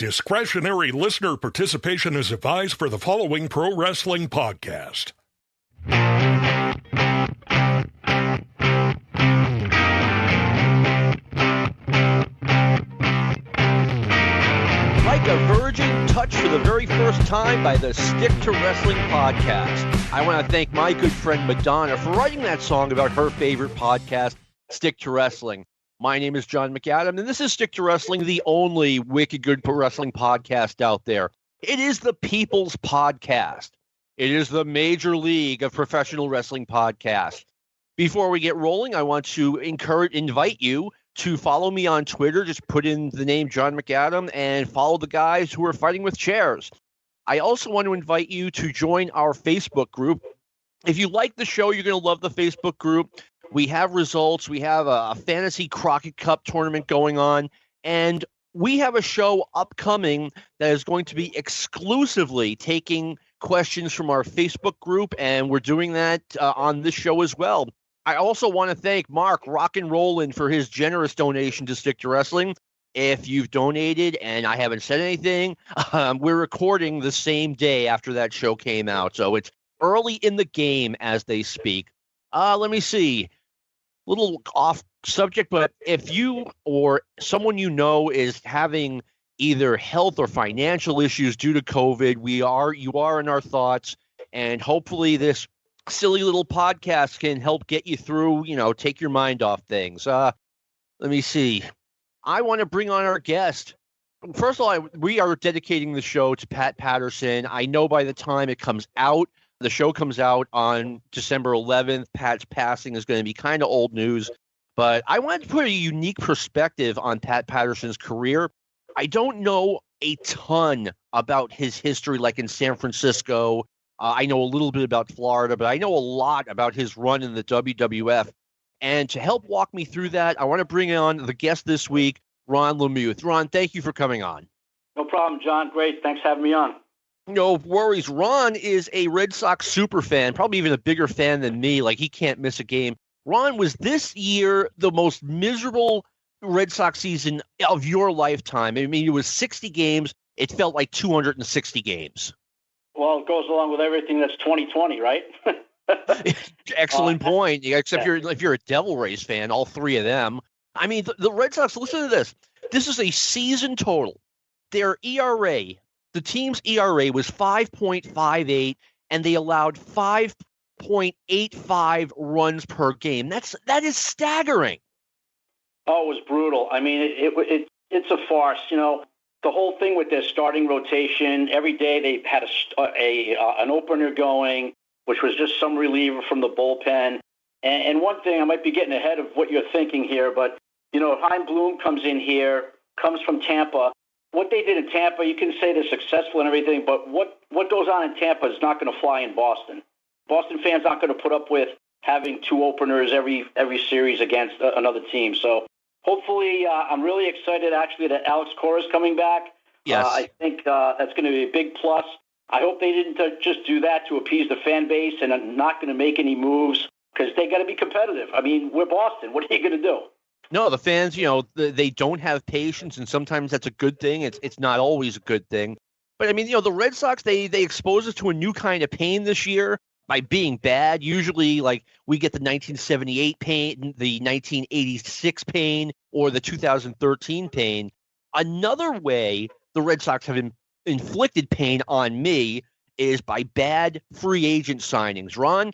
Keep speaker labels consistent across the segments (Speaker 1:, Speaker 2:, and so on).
Speaker 1: Discretionary listener participation is advised for the following pro wrestling podcast.
Speaker 2: Like a virgin, touched for the very first time by the Stick to Wrestling podcast. I want to thank my good friend Madonna for writing that song about her favorite podcast, Stick to Wrestling. My name is John McAdam, and this is Stick to Wrestling, the only wicked good pro wrestling podcast out there. It is the People's Podcast. It is the Major League of Professional Wrestling Podcasts. Before we get rolling, I want to invite you to follow me on Twitter. Just put in the name John McAdam and follow the guys who are fighting with chairs. I also want to invite you to join our Facebook group. If you like the show, you're going to love the Facebook group. We have results. We have a fantasy Crockett Cup tournament going on, and we have a show upcoming that is going to be exclusively taking questions from our Facebook group, and we're doing that on this show as well. I also want to thank Mark Rock and Rollin' for his generous donation to Stick to Wrestling. If you've donated and I haven't said anything, we're recording the same day after that show came out, so it's early in the game, as they speak. Let me see. Little off subject, but if you or someone you know is having either health or financial issues due to COVID, you are in our thoughts, and hopefully this silly little podcast can help get you through, take your mind off things. Let me see. I want to bring on our guest. First of all, we are dedicating the show to Pat Patterson. I know by the time it comes out, the show comes out on December 11th. Pat's passing is going to be kind of old news, but I wanted to put a unique perspective on Pat Patterson's career. I don't know a ton about his history, like in San Francisco. I know a little bit about Florida, but I know a lot about his run in the WWF. And to help walk me through that, I want to bring on the guest this week, Ron Lemieux. Ron, thank you for coming on.
Speaker 3: No problem, John. Great. Thanks for having me on.
Speaker 2: No worries. Ron is a Red Sox super fan, probably even a bigger fan than me. Like, he can't miss a game. Ron, was this year the most miserable Red Sox season of your lifetime? I mean, it was 60 games. It felt like 260 games.
Speaker 3: Well, it goes along with everything that's 2020, right?
Speaker 2: Excellent point. Except if you're a Devil Rays fan, all three of them. I mean, the Red Sox, listen to this. This is a season total. Their ERA, the team's ERA was 5.58, and they allowed 5.85 runs per game. That is staggering.
Speaker 3: Oh, it was brutal. I mean, it's a farce. The whole thing with their starting rotation, every day they had an opener going, which was just some reliever from the bullpen. And one thing, I might be getting ahead of what you're thinking here, but, Chaim Bloom comes from Tampa. What they did in Tampa, you can say they're successful and everything, but what goes on in Tampa is not going to fly in Boston. Boston fans aren't going to put up with having two openers every series against another team. So hopefully, I'm really excited, actually, that Alex Cora's coming back.
Speaker 2: Yes.
Speaker 3: I think that's going to be a big plus. I hope they didn't just do that to appease the fan base and are not going to make any moves because they got to be competitive. I mean, we're Boston. What are you going to do?
Speaker 2: No, the fans, they don't have patience, and sometimes that's a good thing. It's not always a good thing. But, I mean, the Red Sox, they expose us to a new kind of pain this year by being bad. Usually, like, we get the 1978 pain, the 1986 pain, or the 2013 pain. Another way the Red Sox have inflicted pain on me is by bad free agent signings. Ron,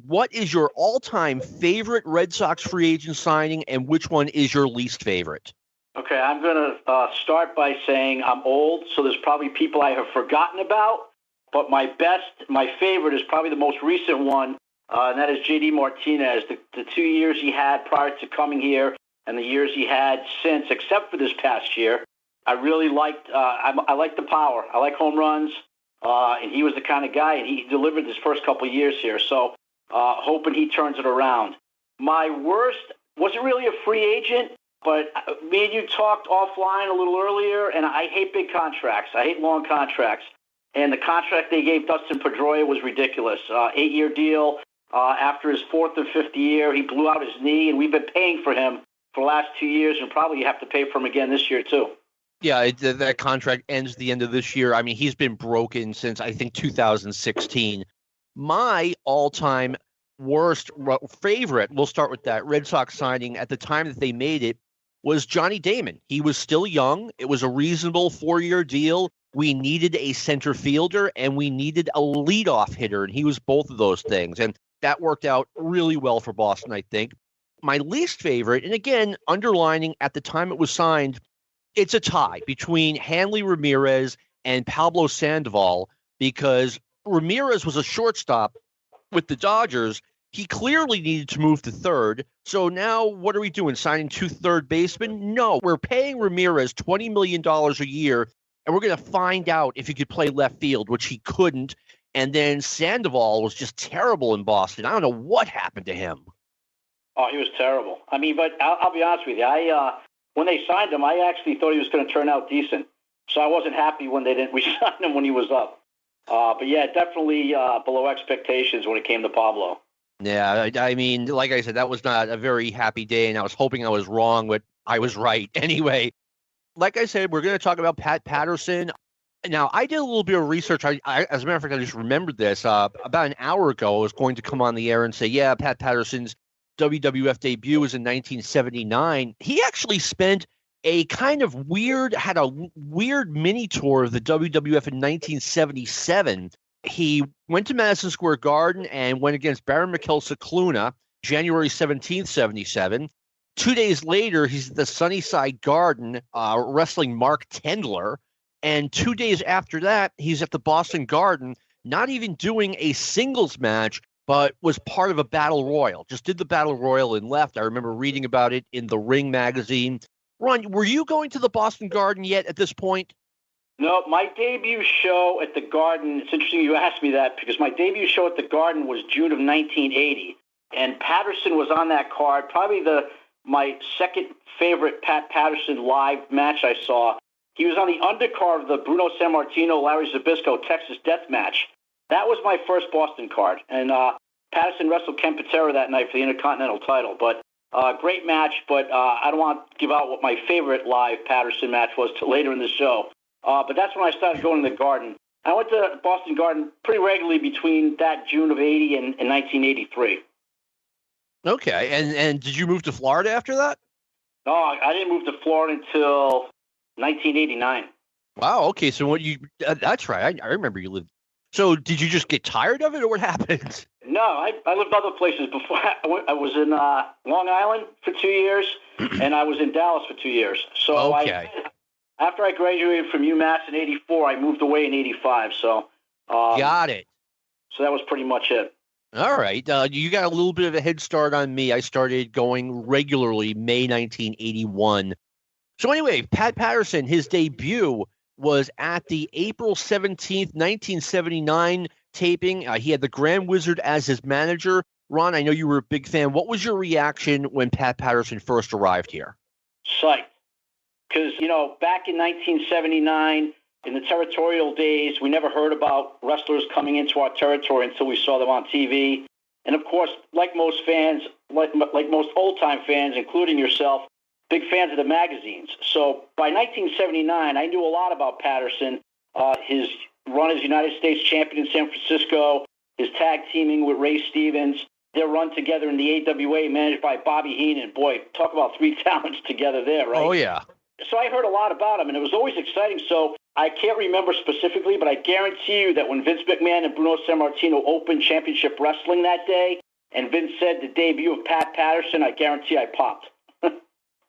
Speaker 2: what is your all-time favorite Red Sox free agent signing, and which one is your least favorite?
Speaker 3: Okay, I'm going to start by saying I'm old, so there's probably people I have forgotten about, but my favorite is probably the most recent one, and that is J.D. Martinez. The 2 years he had prior to coming here and the years he had since, except for this past year, I really liked I like the power. I like home runs, and he was the kind of guy, and he delivered his first couple of years here, so hoping he turns it around. My worst wasn't really a free agent, but me and you talked offline a little earlier, and I hate big contracts. I hate long contracts. And the contract they gave Dustin Pedroia was ridiculous. 8-year deal. After his fourth or fifth year, he blew out his knee, and we've been paying for him for the last 2 years, and probably have to pay for him again this year too.
Speaker 2: Yeah, that contract ends at the end of this year. I mean, he's been broken since, I think, 2016. My all-time worst favorite, we'll start with that, Red Sox signing at the time that they made it, was Johnny Damon. He was still young. It was a reasonable 4-year deal. We needed a center fielder, and we needed a leadoff hitter, and he was both of those things. And that worked out really well for Boston, I think. My least favorite, and again, underlining at the time it was signed, it's a tie between Hanley Ramirez and Pablo Sandoval, because Ramirez was a shortstop with the Dodgers. He clearly needed to move to third. So now what are we doing? Signing 2 third basemen? No, we're paying Ramirez $20 million a year, and we're going to find out if he could play left field, which he couldn't. And then Sandoval was just terrible in Boston. I don't know what happened to him.
Speaker 3: Oh, he was terrible. I mean, but I'll be honest with you. When they signed him, I actually thought he was going to turn out decent. So I wasn't happy when they didn't re-sign him when he was up. But yeah, definitely below expectations when it came to Pablo.
Speaker 2: Yeah, I mean, like I said, that was not a very happy day, and I was hoping I was wrong, but I was right. Anyway, like I said, we're going to talk about Pat Patterson. Now, I did a little bit of research. I as a matter of fact, I just remembered this. About an hour ago, I was going to come on the air and say, yeah, Pat Patterson's WWF debut was in 1979. He actually spent had a weird mini tour of the WWF in 1977. He went to Madison Square Garden and went against Baron Mikel Cicluna, January 17th, 77. 2 days later, he's at the Sunnyside Garden wrestling Mark Tendler. And 2 days after that, he's at the Boston Garden, not even doing a singles match, but was part of a battle royal. Just did the battle royal and left. I remember reading about it in the Ring magazine. Ron, were you going to the Boston Garden yet at this point?
Speaker 3: No, my debut show at the Garden, it's interesting you asked me that, because my debut show at the Garden was June of 1980, and Patterson was on that card, probably my second favorite Pat Patterson live match I saw. He was on the undercard of the Bruno Sammartino, Larry Zbyszko Texas Death Match. That was my first Boston card, and Patterson wrestled Ken Patera that night for the Intercontinental title. But great match, but I don't want to give out what my favorite live Patterson match was till later in the show. But that's when I started going to the Garden. I went to Boston Garden pretty regularly between that June of 80 and 1983.
Speaker 2: Okay, and did you move to Florida after that?
Speaker 3: No, I didn't move to Florida until 1989.
Speaker 2: Wow, okay, so that's right, I remember you lived. So did you just get tired of it, or what happened?
Speaker 3: No, I lived other places before. I was in Long Island for 2 years, and I was in Dallas for 2 years. So
Speaker 2: okay.
Speaker 3: After I graduated from UMass in 84, I moved away in 85. So
Speaker 2: got it.
Speaker 3: So that was pretty much it.
Speaker 2: All right. You got a little bit of a head start on me. I started going regularly May 1981. So anyway, Pat Patterson, his debut was at the April 17th, 1979 taping. He had the Grand Wizard as his manager. Ron, I know you were a big fan. What was your reaction when Pat Patterson first arrived here?
Speaker 3: Psyched. Because, back in 1979, in the territorial days, we never heard about wrestlers coming into our territory until we saw them on TV. And, of course, like most fans, like most old-time fans, including yourself, big fans of the magazines. So by 1979, I knew a lot about Patterson, his run as United States champion in San Francisco, his tag teaming with Ray Stevens, their run together in the AWA managed by Bobby Heenan. Boy, talk about three talents together there, right?
Speaker 2: Oh, yeah.
Speaker 3: So I heard a lot about him, and it was always exciting. So I can't remember specifically, but I guarantee you that when Vince McMahon and Bruno Sammartino opened Championship Wrestling that day, and Vince said the debut of Pat Patterson, I guarantee I popped.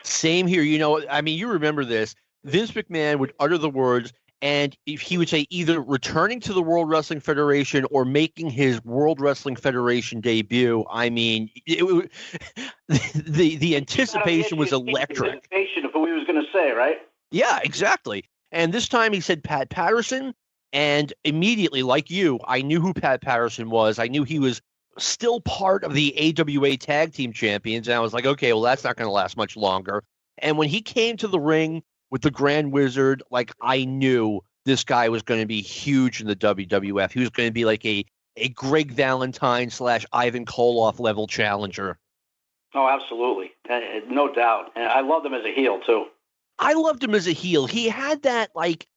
Speaker 2: Same here. You remember this. Vince McMahon would utter the words, and if he would say either returning to the World Wrestling Federation or making his World Wrestling Federation debut. I mean, the anticipation was electric.
Speaker 3: Anticipation of who he was going to say, right?
Speaker 2: Yeah, exactly. And this time he said Pat Patterson, and immediately, like you, I knew who Pat Patterson was. I knew he was still part of the AWA Tag Team Champions, and I was like, okay, well, that's not going to last much longer. And when he came to the ring with the Grand Wizard, I knew this guy was going to be huge in the WWF. He was going to be like a Greg Valentine / Ivan Koloff level challenger.
Speaker 3: Oh, absolutely. No doubt. And I loved him as a heel, too.
Speaker 2: I loved him as a heel. He had that, like,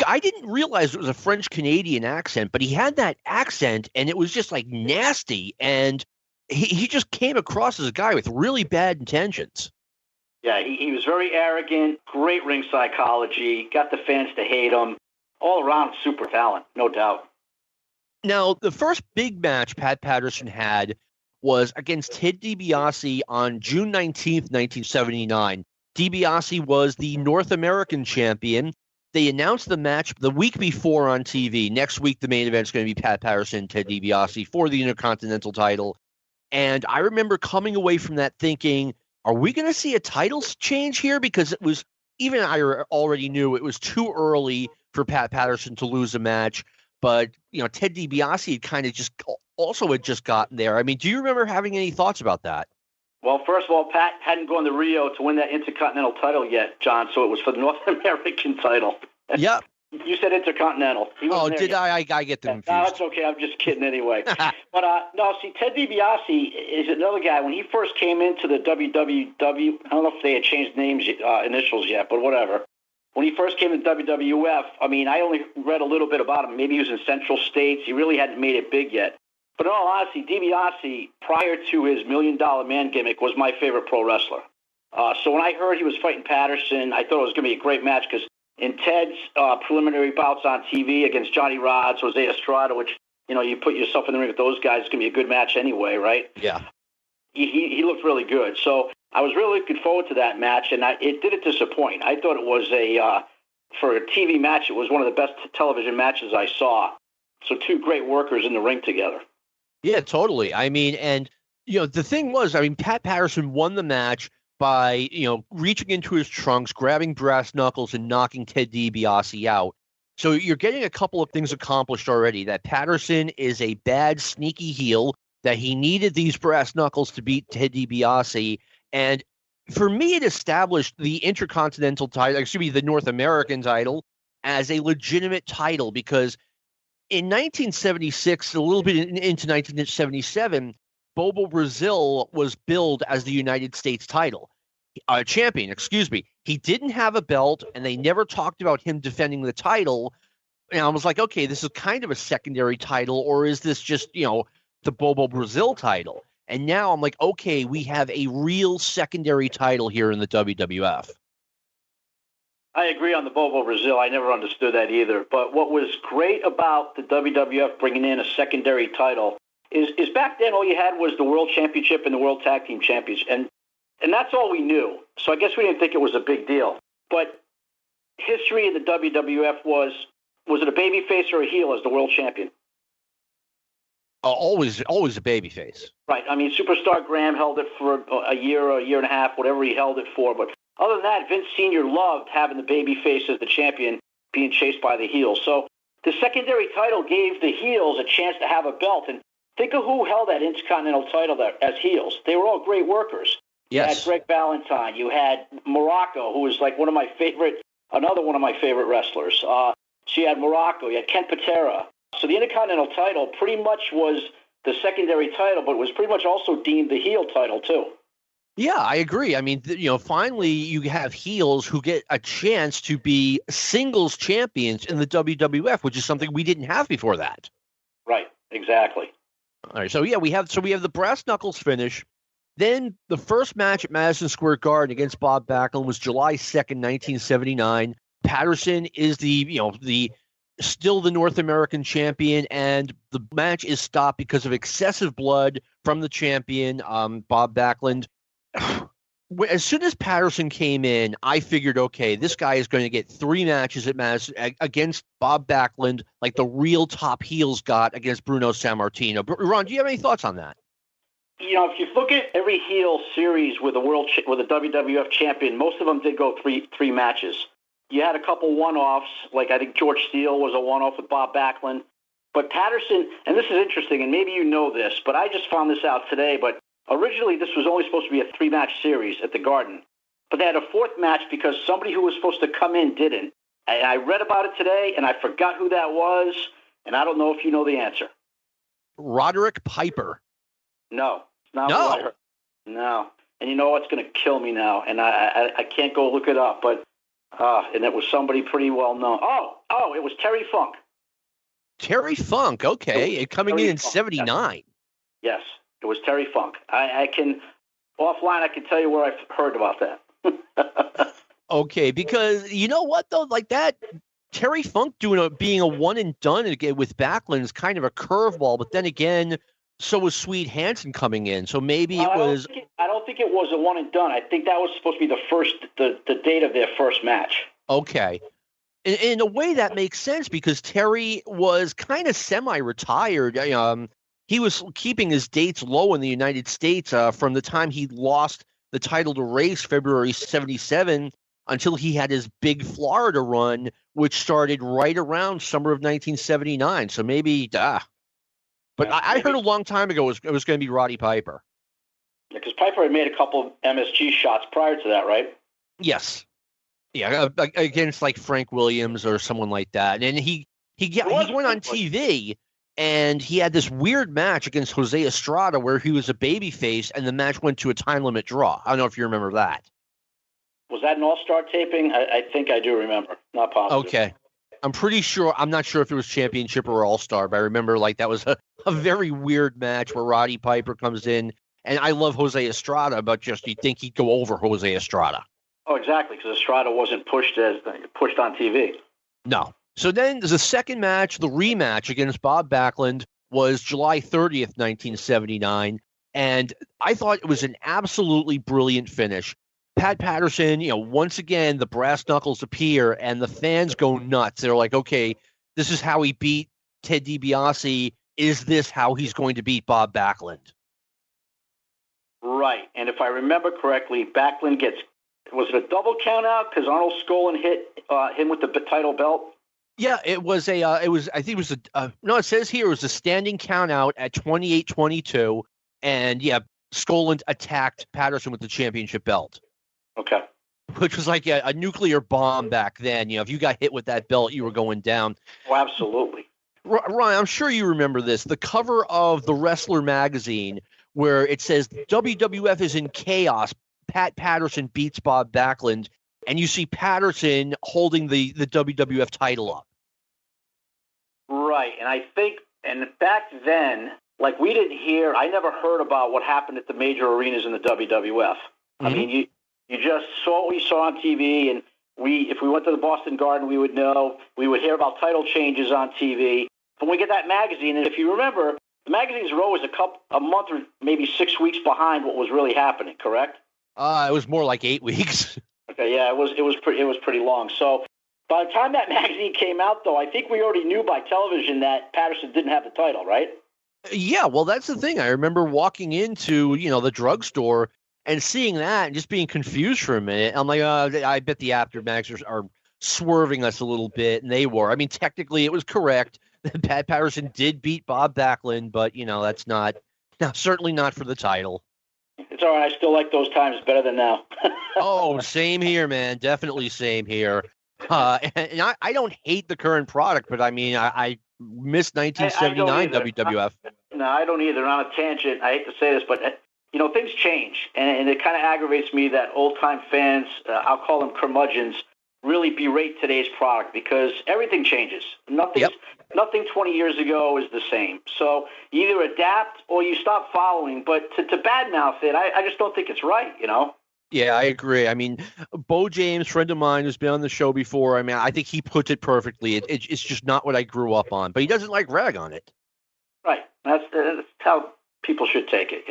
Speaker 2: I didn't realize it was a French-Canadian accent, but he had that accent, and it was just, like, nasty, and he just came across as a guy with really bad intentions.
Speaker 3: Yeah, he was very arrogant, great ring psychology, got the fans to hate him. All around super talent, no doubt.
Speaker 2: Now, the first big match Pat Patterson had was against Ted Dibiase on June 19th, 1979. Dibiase was the North American champion. They announced the match the week before on TV. Next week, the main event is going to be Pat Patterson and Ted Dibiase for the Intercontinental title. And I remember coming away from that thinking, are we going to see a title change here? Because it was, even I already knew it was too early for Pat Patterson to lose a match. But, Ted DiBiase had kind of had just gotten there. I mean, do you remember having any thoughts about that?
Speaker 3: Well, first of all, Pat hadn't gone to Rio to win that Intercontinental title yet, John, so it was for the North American title.
Speaker 2: Yep.
Speaker 3: You said Intercontinental.
Speaker 2: Oh, did yet. I get them confused.
Speaker 3: No, that's okay. I'm just kidding anyway. But, no, see, Ted DiBiase is another guy. When he first came into the WWF, I don't know if they had changed names, initials yet, but whatever. When he first came to WWF, I mean, I only read a little bit about him. Maybe he was in Central States. He really hadn't made it big yet. But in all honesty, DiBiase, prior to his $1 Million Man gimmick, was my favorite pro wrestler. So when I heard he was fighting Patterson, I thought it was going to be a great match because in Ted's preliminary bouts on TV against Johnny Rodz, Jose Estrada, which, you put yourself in the ring with those guys, it's going to be a good match anyway, right?
Speaker 2: Yeah.
Speaker 3: He looked really good. So I was really looking forward to that match, and it didn't disappoint. I thought it was for a TV match, it was one of the best television matches I saw. So two great workers in the ring together.
Speaker 2: Yeah, totally. I mean, and, the thing was, Pat Patterson won the match by, reaching into his trunks, grabbing brass knuckles, and knocking Ted DiBiase out. So you're getting a couple of things accomplished already, that Patterson is a bad, sneaky heel, that he needed these brass knuckles to beat Ted DiBiase. And for me, it established the Intercontinental title, the North American title, as a legitimate title, because in 1976, a little bit into 1977, Bobo Brazil was billed as the United States champion. He didn't have a belt, and they never talked about him defending the title. And I was like, okay, this is kind of a secondary title, or is this just, the Bobo Brazil title? And now I'm like, okay, we have a real secondary title here in the WWF.
Speaker 3: I agree on the Bobo Brazil. I never understood that either. But what was great about the WWF bringing in a secondary title is back then all you had was the World Championship and the World Tag Team Championship. And that's all we knew. So I guess we didn't think it was a big deal. But history of the WWF was it a babyface or a heel as the world champion?
Speaker 2: Always a babyface.
Speaker 3: Right. I mean, Superstar Graham held it for a year or a year and a half, whatever he held it for. But other than that, Vince Sr. loved having the babyface as the champion being chased by the heels. So the secondary title gave the heels a chance to have a belt. And think of who held that Intercontinental title as heels. They were all great workers.
Speaker 2: Yes.
Speaker 3: You had Greg Valentine. You had Morocco, who was like another one of my favorite wrestlers. So you had Morocco. You had Ken Patera. So the Intercontinental title pretty much was the secondary title, but it was pretty much also deemed the heel title too.
Speaker 2: Yeah, I agree. I mean, finally you have heels who get a chance to be singles champions in the WWF, which is something we didn't have before that.
Speaker 3: Right, exactly.
Speaker 2: All right, so yeah, we have the brass knuckles finish. Then the first match at Madison Square Garden against Bob Backlund was July 2nd, 1979. Patterson is still the North American champion, and the match is stopped because of excessive blood from the champion, Bob Backlund. As soon as Patterson came in, I figured, okay, this guy is going to get 3 matches at Madison against Bob Backlund, like the real top heels got against Bruno Sammartino. But Ron, do you have any thoughts on that?
Speaker 3: If you look at every heel series with a WWF champion, most of them did go three matches. You had a couple one-offs, like I think George Steele was a one-off with Bob Backlund. But Patterson, and this is interesting, and maybe you know this, but I just found this out today, but originally this was only supposed to be a 3-match series at the Garden. But they had a 4th match because somebody who was supposed to come in didn't. And I read about it today, and I forgot who that was, and I don't know if you know the answer.
Speaker 2: Roderick Piper.
Speaker 3: No. It's not what I heard. No. and you know what's going to kill me now, and I can't go look it up, but and it was somebody pretty well known. Oh, it was Terry Funk.
Speaker 2: Terry Funk, okay, coming in
Speaker 3: Funk,
Speaker 2: 79.
Speaker 3: Yes, it was Terry Funk. I can offline. I can tell you where I've heard about that.
Speaker 2: Okay, because you know what though, like that Terry Funk being a one and done again with Backlund is kind of a curveball. But then again, so was Swede Hansen coming in, so maybe it was.
Speaker 3: I don't think it was a one and done. I think that was supposed to be the date of their first match.
Speaker 2: Okay. In a way, that makes sense because Terry was kind of semi-retired. He was keeping his dates low in the United States from the time he lost the title to Race, February 77, until he had his big Florida run, which started right around summer of 1979. So maybe, but yeah, I heard a long time ago it was going to be Roddy Piper.
Speaker 3: Because Piper had made a couple of MSG shots prior to that, right?
Speaker 2: Yes. Yeah, against like Frank Williams or someone like that. And he went on TV and he had this weird match against Jose Estrada where he was a babyface and the match went to a time limit draw. I don't know if you remember that.
Speaker 3: Was that an all-star taping? I think I do remember. Not positive.
Speaker 2: Okay. I'm not sure if it was championship or all-star, but I remember like that was a very weird match where Roddy Piper comes in. And I love Jose Estrada, but just you'd think he'd go over Jose Estrada.
Speaker 3: Oh, exactly, because Estrada wasn't pushed on TV.
Speaker 2: No. So then the second match, the rematch against Bob Backlund, was July 30th, 1979, and I thought it was an absolutely brilliant finish. Pat Patterson, once again, the brass knuckles appear, and the fans go nuts. They're like, okay, this is how he beat Ted Dibiase. Is this how he's going to beat Bob Backlund?
Speaker 3: Right, and if I remember correctly, Backlund was it a double count out because Arnold Skolin hit him with the title belt?
Speaker 2: Yeah, it was no, it says here it was a standing count out at 28-22, and yeah, Skolin attacked Patterson with the championship belt.
Speaker 3: Okay.
Speaker 2: Which was like a nuclear bomb back then. If you got hit with that belt, you were going down.
Speaker 3: Oh, absolutely.
Speaker 2: Ryan, I'm sure you remember this. The cover of the Wrestler magazine where it says WWF is in chaos. Pat Patterson beats Bob Backlund, and you see Patterson holding the WWF title up.
Speaker 3: Right, and back then, like I never heard about what happened at the major arenas in the WWF. Mm-hmm. I mean, you just saw what you saw on TV, and if we went to the Boston Garden, we would know. We would hear about title changes on TV. When we get that magazine, and if you remember, the magazines were always a month or maybe 6 weeks behind what was really happening, correct?
Speaker 2: It was more like 8 weeks.
Speaker 3: Okay, yeah, it was pretty long. So by the time that magazine came out, though, I think we already knew by television that Patterson didn't have the title, right?
Speaker 2: Yeah, well, that's the thing. I remember walking into the drugstore and seeing that and just being confused for a minute. I'm like, I bet the aftermaths are swerving us a little bit, and they were. I mean, technically, it was correct. Pat Patterson did beat Bob Backlund, but that's certainly not for the title.
Speaker 3: It's all right. I still like those times better than now.
Speaker 2: Oh, same here, man. Definitely same here. And I don't hate the current product, but I mean, I miss 1979 WWF.
Speaker 3: No, I don't either. On a tangent, I hate to say this, but things change, and it kind of aggravates me that old-time fans, I'll call them curmudgeons, really berate today's product because everything changes. Nothing 20 years ago is the same. So you either adapt or you stop following. But to badmouth it, I just don't think it's right,
Speaker 2: Yeah, I agree. I mean, Bo James, friend of mine who's been on the show before, I mean, I think he puts it perfectly. It's just not what I grew up on. But he doesn't like rag on it.
Speaker 3: Right. That's how people should take it,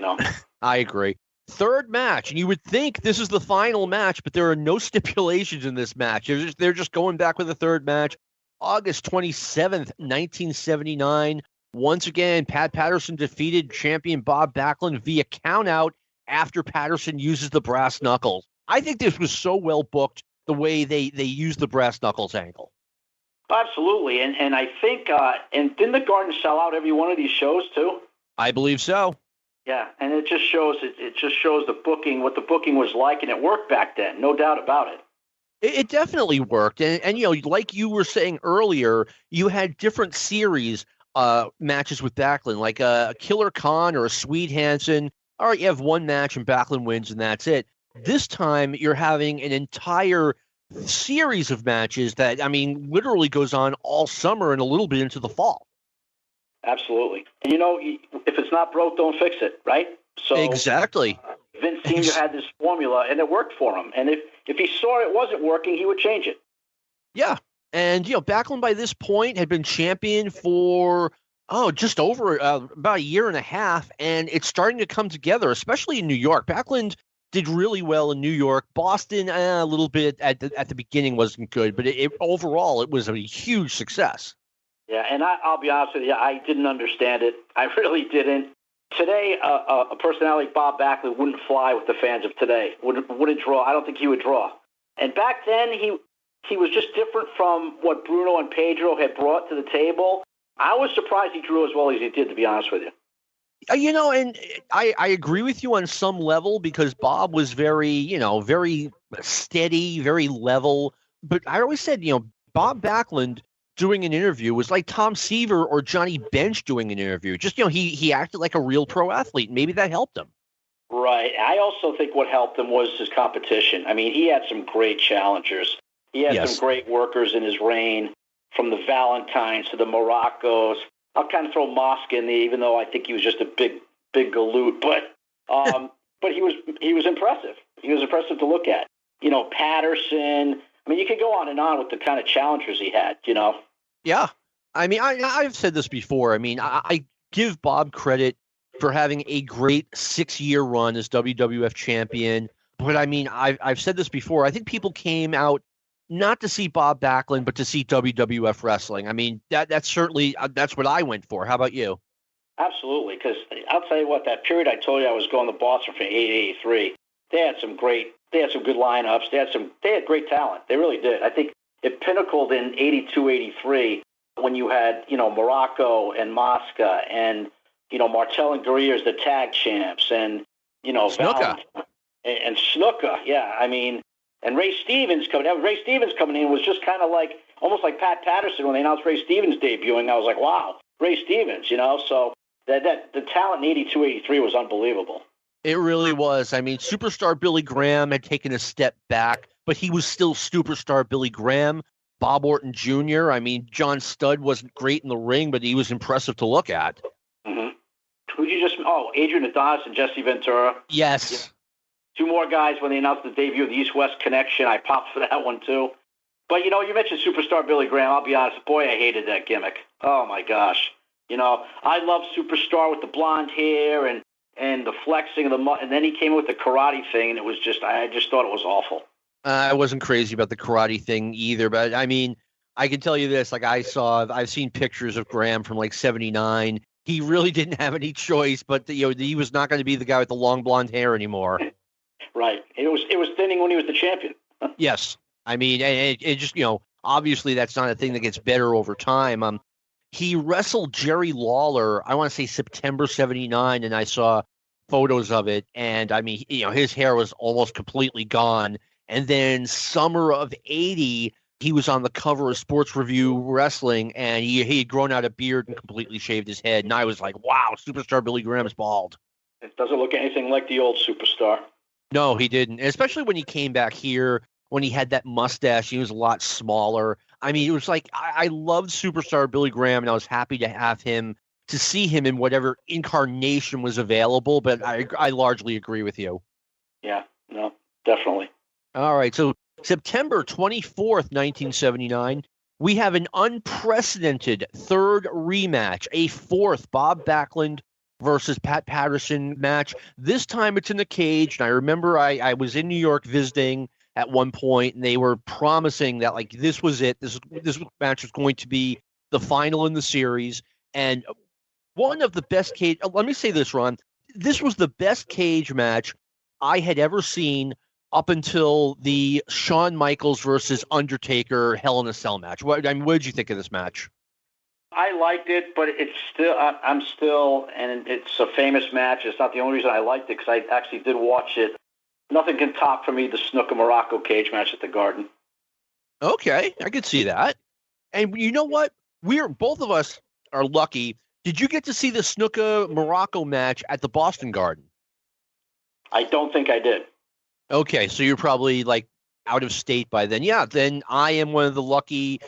Speaker 2: I agree. Third match, and you would think this is the final match, but there are no stipulations in this match. They're just going back with the third match. August 27th, 1979. Once again, Pat Patterson defeated champion Bob Backlund via countout after Patterson uses the brass knuckles. I think this was so well booked the way they used the brass knuckles angle.
Speaker 3: Absolutely, and I think and didn't the Garden sell out every one of these shows too?
Speaker 2: I believe so.
Speaker 3: Yeah, and it just shows the booking, what the booking was like, and it worked back then, no doubt about it.
Speaker 2: It definitely worked, and like you were saying earlier, you had different series matches with Backlund, like a Killer Khan or a Swede Hansen, all right, you have one match and Backlund wins and that's it. This time you're having an entire series of matches that, I mean, literally goes on all summer and a little bit into the fall.
Speaker 3: Absolutely. And, if it's not broke, don't fix it, right? So
Speaker 2: exactly.
Speaker 3: Vince Sr. had this formula, and it worked for him. And if he saw it wasn't working, he would change it.
Speaker 2: Yeah. And, Backlund by this point had been champion for, just over about a year and a half, and it's starting to come together, especially in New York. Backlund did really well in New York. Boston, a little bit at the beginning wasn't good, but overall it was a huge success.
Speaker 3: Yeah, and I'll be honest with you, I didn't understand it. I really didn't. Today, a personality like Bob Backlund wouldn't fly with the fans of today. Wouldn't draw. I don't think he would draw. And back then, he was just different from what Bruno and Pedro had brought to the table. I was surprised he drew as well as he did, to be honest with you.
Speaker 2: And I agree with you on some level because Bob was very, very steady, very level. But I always said, Bob Backlund doing an interview was like Tom Seaver or Johnny Bench doing an interview. Just, he acted like a real pro athlete. And maybe that helped him.
Speaker 3: Right. I also think what helped him was his competition. I mean, he had some great challengers. He had some great workers in his reign, from the Valentines to the Moroccos. I'll kind of throw Mosca in there, even though I think he was just a big galoot. But but he was impressive. He was impressive to look at. Patterson. I mean, you could go on and on with the kind of challengers he had,
Speaker 2: Yeah. I mean, I've said this before. I mean, I give Bob credit for having a great 6-year run as WWF champion. But, I mean, I've said this before. I think people came out not to see Bob Backlund, but to see WWF wrestling. I mean, that's certainly that's what I went for. How about you?
Speaker 3: Absolutely, because I'll tell you what, that period I told you I was going to Boston for 1983, they had some good lineups. They had great talent. They really did. I think it pinnacled in 82, 83 when you had, Morocco and Mosca and, Martel and Guerrero as the tag champs and,
Speaker 2: Snuka.
Speaker 3: And Snuka. Yeah. I mean, and Ray Stevens coming in was just kind of like, almost like Pat Patterson when they announced Ray Stevens debuting. I was like, wow, Ray Stevens, so that the talent in 82, 83 was unbelievable.
Speaker 2: It really was. I mean, superstar Billy Graham had taken a step back, but he was still superstar Billy Graham. Bob Orton Jr., I mean, John Studd wasn't great in the ring, but he was impressive to look at.
Speaker 3: Mm-hmm. Who'd you just, Adrian Adonis and Jesse Ventura.
Speaker 2: Yes.
Speaker 3: Yeah. Two more guys when they announced the debut of the East-West Connection. I popped for that one, too. But, you mentioned superstar Billy Graham. I'll be honest. Boy, I hated that gimmick. Oh, my gosh. I love superstar with the blonde hair and the flexing of the and then he came with the karate thing, and it was I just thought it was awful.
Speaker 2: I wasn't crazy about the karate thing either, but I mean, I can tell you this, like I've seen pictures of Graham from like 79. He really didn't have any choice, but he was not going to be the guy with the long blonde hair anymore.
Speaker 3: Right. It was thinning when he was the champion.
Speaker 2: Yes. I mean, it just, obviously that's not a thing that gets better over time. He wrestled Jerry Lawler, I want to say September 79, and I saw photos of it. And I mean, his hair was almost completely gone. And then summer of 80, he was on the cover of Sports Review Wrestling, and he had grown out a beard and completely shaved his head. And I was like, wow, superstar Billy Graham's bald.
Speaker 3: It doesn't look anything like the old superstar.
Speaker 2: No, he didn't. Especially when he came back here, when he had that mustache, he was a lot smaller. I mean, it was like I loved superstar Billy Graham, and I was happy to see him in whatever incarnation was available. But I largely agree with you.
Speaker 3: Yeah, no, definitely.
Speaker 2: All right, so September 24th, 1979, we have an unprecedented third rematch, a fourth Bob Backlund versus Pat Patterson match. This time it's in the cage, and I remember I was in New York visiting at one point, and they were promising that like this was it. This match was going to be the final in the series, and one of the best cage. Let me say this, Ron. This was the best cage match I had ever seen up until the Shawn Michaels versus Undertaker Hell in a Cell match. What did you think of this match?
Speaker 3: I liked it, but it's still, and it's a famous match. It's not the only reason I liked it, because I actually did watch it. Nothing can top for me the Snuka Morocco cage match at the Garden.
Speaker 2: Okay, I could see that. And you know what? Both of us are lucky. Did you get to see the Snuka Morocco match at the Boston Garden?
Speaker 3: I don't think I did.
Speaker 2: Okay, so you're probably like out of state by then. Yeah, then I am one of the lucky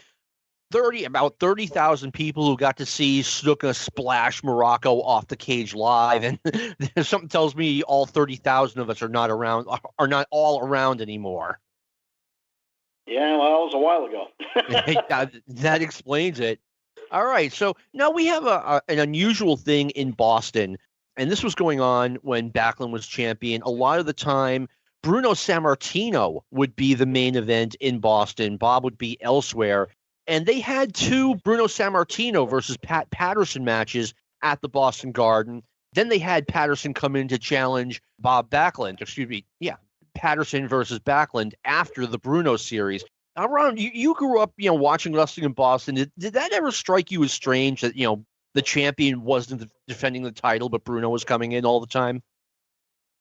Speaker 2: about 30,000 people who got to see Snuka splash Morocco off the cage live, and something tells me all 30,000 of us are not all around anymore.
Speaker 3: Yeah, well, it was a while
Speaker 2: ago. That explains it. All right, so now we have an unusual thing in Boston, and this was going on when Backlund was champion. A lot of the time, Bruno Sammartino would be the main event in Boston. Bob would be elsewhere. And they had 2 Bruno Sammartino versus Pat Patterson matches at the Boston Garden. Then they had Patterson come in to challenge Bob Backlund. Patterson versus Backlund after the Bruno series. Now, Ron, you grew up, watching wrestling in Boston. Did that ever strike you as strange that, the champion wasn't defending the title, but Bruno was coming in all the time?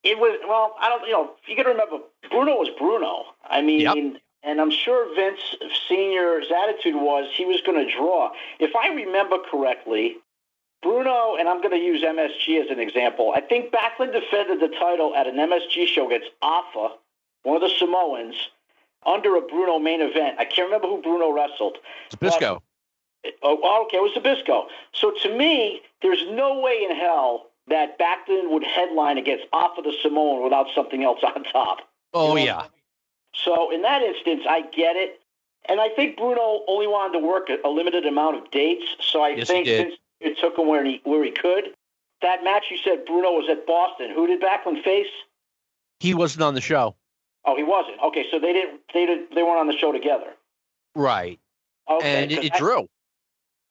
Speaker 3: It was, well, I don't, you got to remember, Bruno was Bruno. I mean, yep. And I'm sure Vince Sr.'s attitude was he was going to draw. If I remember correctly, Bruno, and I'm going to use MSG as an example, I think Backlund defended the title at an MSG show against Alpha, one of the Samoans, under a Bruno main event. I can't remember who Bruno wrestled.
Speaker 2: Zbyszko.
Speaker 3: Okay, it was Zbyszko. So to me, there's no way in hell that Backlund would headline against Alpha the Samoan without something else on top.
Speaker 2: Oh, yeah.
Speaker 3: So in that instance, I get it. And I think Bruno only wanted to work a limited amount of dates. So I think Vince took him where he could. That match you said Bruno was at Boston. Who did Backlund face?
Speaker 2: He wasn't on the show.
Speaker 3: Oh, he wasn't. Okay, so they weren't on the show together.
Speaker 2: Right.
Speaker 3: Okay.
Speaker 2: And it drew.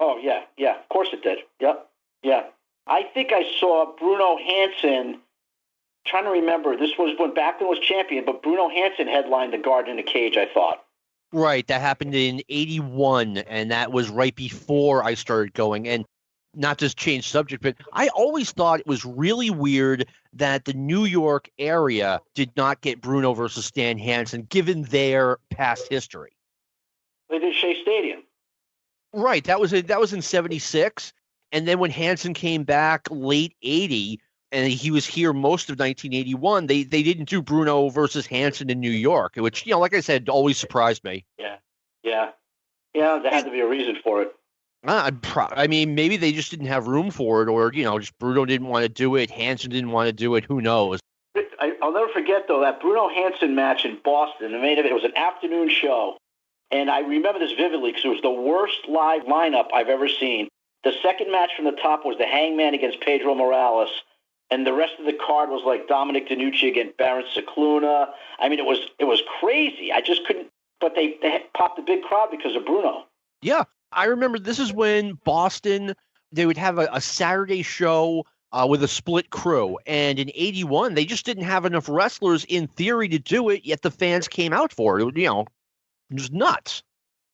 Speaker 3: Oh, yeah. Of course it did. Yep. Yeah. I think I saw Bruno Hansen. Trying to remember, this was when Backlund was champion, but Bruno Hansen headlined the Garden in a Cage, I thought.
Speaker 2: Right, that happened in 81, and that was right before I started going. And not to change subject, but I always thought it was really weird that the New York area did not get Bruno versus Stan Hansen, given their past history.
Speaker 3: They did Shea Stadium.
Speaker 2: Right, that was in 76, and then when Hansen came back late 80, and he was here most of 1981, they didn't do Bruno versus Hansen in New York, which, like I said, always surprised me.
Speaker 3: Yeah, there had to be a reason for it.
Speaker 2: I mean, maybe they just didn't have room for it, or, just Bruno didn't want to do it, Hansen didn't want to do it, who knows?
Speaker 3: I'll never forget, though, that Bruno Hansen match in Boston. It was an afternoon show, and I remember this vividly because it was the worst live lineup I've ever seen. The second match from the top was the Hangman against Pedro Morales, and the rest of the card was like Dominic DeNucci against Baron Cicluna. I mean, it was crazy. I just couldn't. But they popped a big crowd because of Bruno.
Speaker 2: Yeah, I remember this is when Boston, they would have a Saturday show with a split crew. And in 81, they just didn't have enough wrestlers in theory to do it, yet the fans came out for it. It was nuts.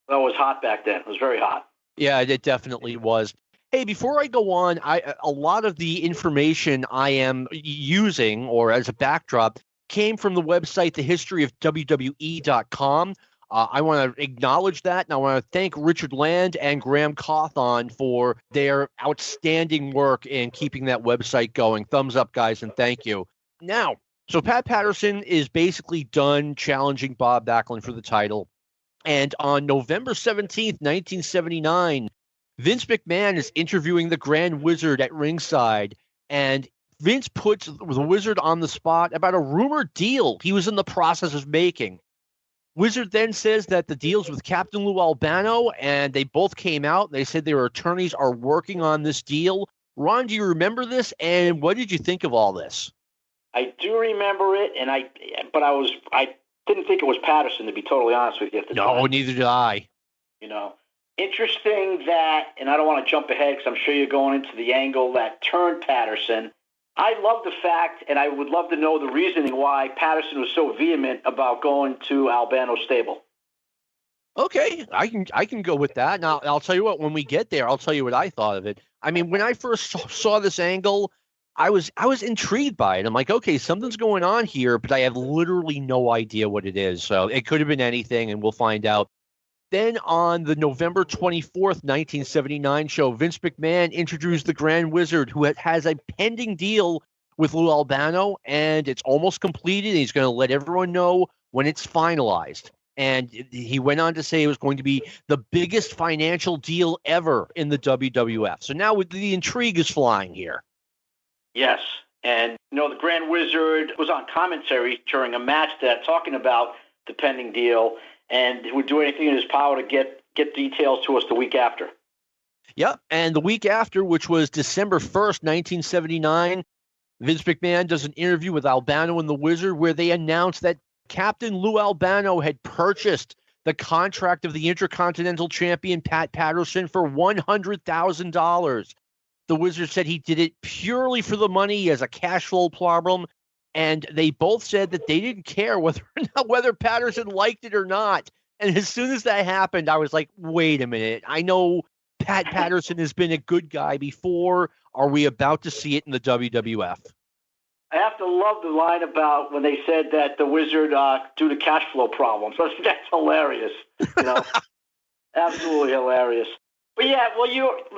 Speaker 3: Well, it was hot back then. It was very hot.
Speaker 2: Yeah, it definitely was. Hey, before I go on, a lot of the information I am using, or as a backdrop, came from the website thehistoryofwwe.com. I want to acknowledge that, and I want to thank Richard Land and Graham Cawthon for their outstanding work in keeping that website going. Thumbs up, guys, and thank you. Now, so Pat Patterson is basically done challenging Bob Backlund for the title, and on November 17th, 1979, Vince McMahon is interviewing the Grand Wizard at ringside, and Vince puts the Wizard on the spot about a rumored deal he was in the process of making. Wizard then says that the deal's with Captain Lou Albano, and they both came out, and they said their attorneys are working on this deal. Ron, do you remember this, and what did you think of all this?
Speaker 3: I do remember it, but I didn't think it was Patterson, to be totally honest with you at the time.
Speaker 2: No, neither did I.
Speaker 3: Interesting that, and I don't want to jump ahead because I'm sure you're going into the angle that turned Patterson. I love the fact, and I would love to know the reasoning why Patterson was so vehement about going to Albano's stable.
Speaker 2: Okay, I can go with that. Now, I'll tell you what, when we get there, I'll tell you what I thought of it. I mean, when I first saw this angle, I was intrigued by it. I'm like, okay, something's going on here, but I have literally no idea what it is. So it could have been anything, and we'll find out. Then on the November 24th, 1979 show, Vince McMahon introduced the Grand Wizard, who has a pending deal with Lou Albano, and it's almost completed. And he's going to let everyone know when it's finalized. And he went on to say it was going to be the biggest financial deal ever in the WWF. So now the intrigue is flying here.
Speaker 3: Yes. And, the Grand Wizard was on commentary during a match talking about the pending deal and would do anything in his power to get details to us the week after.
Speaker 2: Yep. And the week after, which was December 1st, 1979, Vince McMahon does an interview with Albano and the Wizard where they announced that Captain Lou Albano had purchased the contract of the Intercontinental Champion Pat Patterson for $100,000. The Wizard said he did it purely for the money. He has a cash flow problem. And they both said that they didn't care whether Patterson liked it or not. And as soon as that happened, I was like, wait a minute. I know Pat Patterson has been a good guy before. Are we about to see it in the WWF?
Speaker 3: I have to love the line about when they said that the Wizard due to cash flow problems. That's hilarious. Absolutely hilarious. But yeah, well,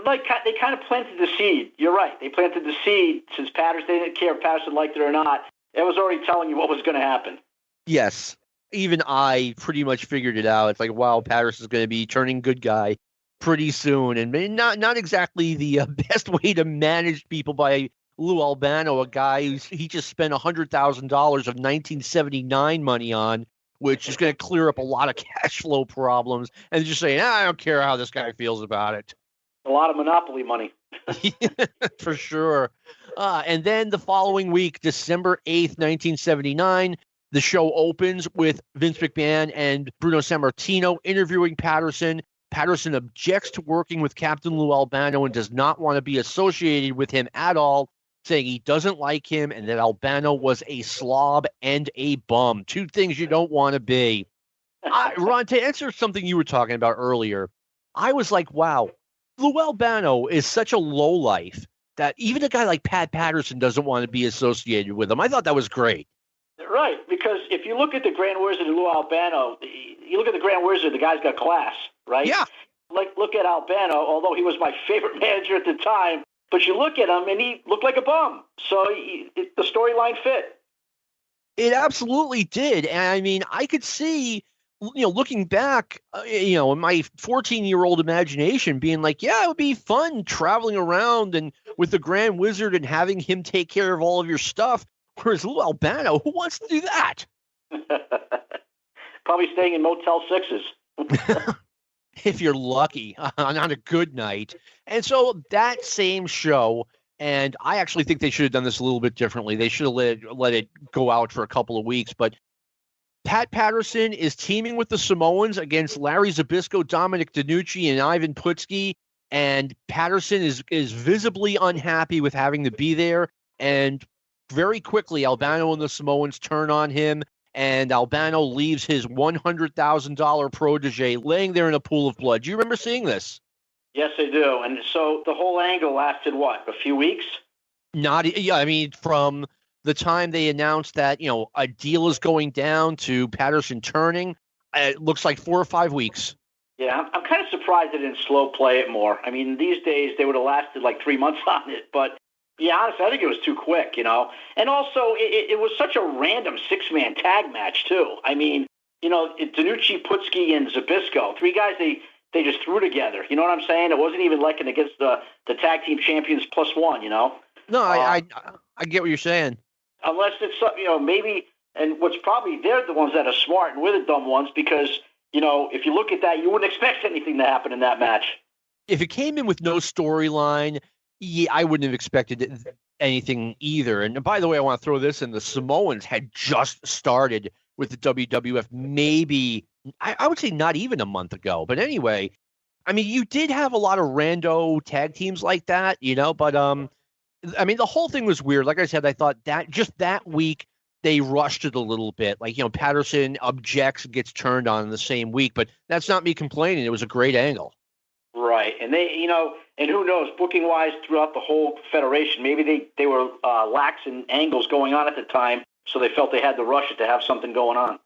Speaker 3: they kind of planted the seed. You're right. They planted the seed since Patterson. They didn't care if Patterson liked it or not. It was already telling you what was going to happen.
Speaker 2: Yes. Even I pretty much figured it out. It's like, wow, Patterson's going to be turning good guy pretty soon. And not exactly the best way to manage people by Lou Albano, a guy he just spent $100,000 of 1979 money on, which is going to clear up a lot of cash flow problems. And just saying, I don't care how this guy feels about it.
Speaker 3: A lot of monopoly money.
Speaker 2: For sure. And then the following week, December 8th, 1979, the show opens with Vince McMahon and Bruno Sammartino interviewing Patterson. Patterson objects to working with Captain Lou Albano and does not want to be associated with him at all, saying he doesn't like him and that Albano was a slob and a bum. Two things you don't want to be. Ron, to answer something you were talking about earlier, I was like, wow, Lou Albano is such a lowlife that even a guy like Pat Patterson doesn't want to be associated with him. I thought that was great.
Speaker 3: Right, because if you look at the Grand Wizard and Lou Albano, you look at the Grand Wizard, the guy's got class, right?
Speaker 2: Yeah.
Speaker 3: Look at Albano, although he was my favorite manager at the time, but you look at him and he looked like a bum. So the storyline fit.
Speaker 2: It absolutely did. And I mean, I could see, looking back, in my 14-year-old imagination being like, yeah, it would be fun traveling around and with the Grand Wizard and having him take care of all of your stuff. Whereas Lou Albano, who wants to do that?
Speaker 3: Probably staying in Motel 6s.
Speaker 2: If you're lucky, on a good night. And so that same show, and I actually think they should have done this a little bit differently. They should have let it go out for a couple of weeks. But Pat Patterson is teaming with the Samoans against Larry Zbyszko, Dominic DeNucci, and Ivan Putski. And Patterson is visibly unhappy with having to be there. And very quickly, Albano and the Samoans turn on him, and Albano leaves his $100,000 protege laying there in a pool of blood. Do you remember seeing this?
Speaker 3: Yes, I do. And so the whole angle lasted, what, a few weeks?
Speaker 2: From the time they announced that, a deal is going down to Patterson turning, it looks like 4 or 5 weeks.
Speaker 3: Yeah, I'm kind of surprised they didn't slow play it more. I mean, these days they would have lasted like 3 months on it, but yeah, honestly, I think it was too quick, And also, it was such a random 6-man tag match, too. I mean, DeNucci, Putski, and Zbyszko, 3 guys they just threw together. You know what I'm saying? It wasn't even like against the tag team champions +1, No,
Speaker 2: I get what you're saying.
Speaker 3: Unless it's, maybe, and what's probably, they're the ones that are smart and we're the dumb ones because, if you look at that, you wouldn't expect anything to happen in that match.
Speaker 2: If it came in with no storyline, yeah, I wouldn't have expected anything either. And by the way, I want to throw this in. The Samoans had just started with the WWF maybe, I would say not even a month ago. But anyway, I mean, you did have a lot of rando tag teams like that, but the whole thing was weird. Like I said, I thought that just that week they rushed it a little bit. Like, Patterson objects and gets turned on in the same week. But that's not me complaining. It was a great angle.
Speaker 3: Right. And they, and who knows, booking-wise throughout the whole federation, maybe they were lax in angles going on at the time, so they felt they had to rush it to have something going on.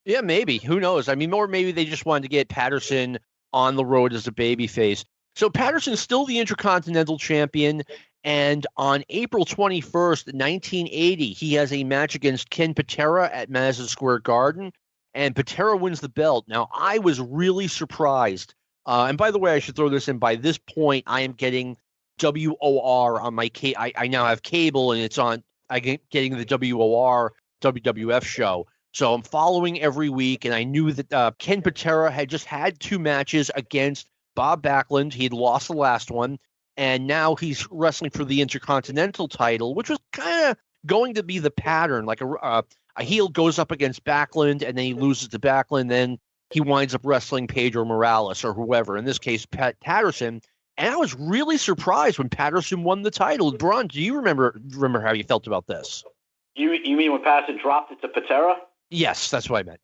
Speaker 2: Yeah, maybe. Who knows? Or maybe they just wanted to get Patterson on the road as a babyface. So Patterson's still the Intercontinental Champion, And on April 21st, 1980, he has a match against Ken Patera at Madison Square Garden, and Patera wins the belt. Now, I was really surprised. And by the way, I should throw this in. By this point, I am getting WOR on my I now have cable, and it's on. I get getting the WOR WWF show. So I'm following every week, and I knew that Ken Patera had just had 2 matches against Bob Backlund. He had lost the last one, and now he's wrestling for the Intercontinental title, which was kind of going to be the pattern. Like a heel goes up against Backlund, and then he loses to Backlund, then he winds up wrestling Pedro Morales or whoever, in this case, Pat Patterson. And I was really surprised when Patterson won the title. Braun, do you remember how you felt about this?
Speaker 3: You mean when Patterson dropped it to Patera?
Speaker 2: Yes, that's what I meant.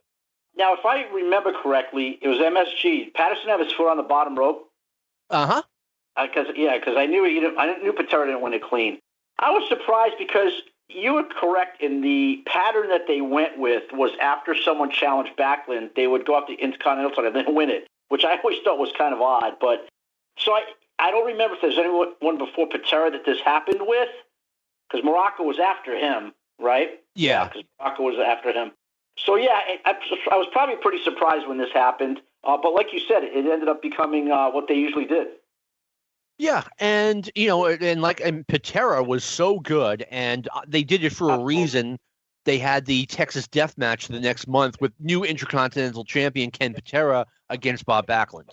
Speaker 3: Now, if I remember correctly, it was MSG. Patterson had his foot on the bottom rope.
Speaker 2: Uh-huh.
Speaker 3: Because I knew Patera didn't win it clean. I was surprised because you were correct in the pattern that they went with was after someone challenged Backlund, they would go up the Intercontinental title and then win it, which I always thought was kind of odd. But so I don't remember if there's anyone before Patera that this happened with, because Morocco was after him, right?
Speaker 2: Yeah.
Speaker 3: Because Morocco was after him. So, yeah, I was probably pretty surprised when this happened. But like you said, it ended up becoming what they usually did.
Speaker 2: Yeah, and, and Patera was so good, and they did it for a reason. They had the Texas Death Match the next month with new Intercontinental Champion Ken Patera against Bob Backlund.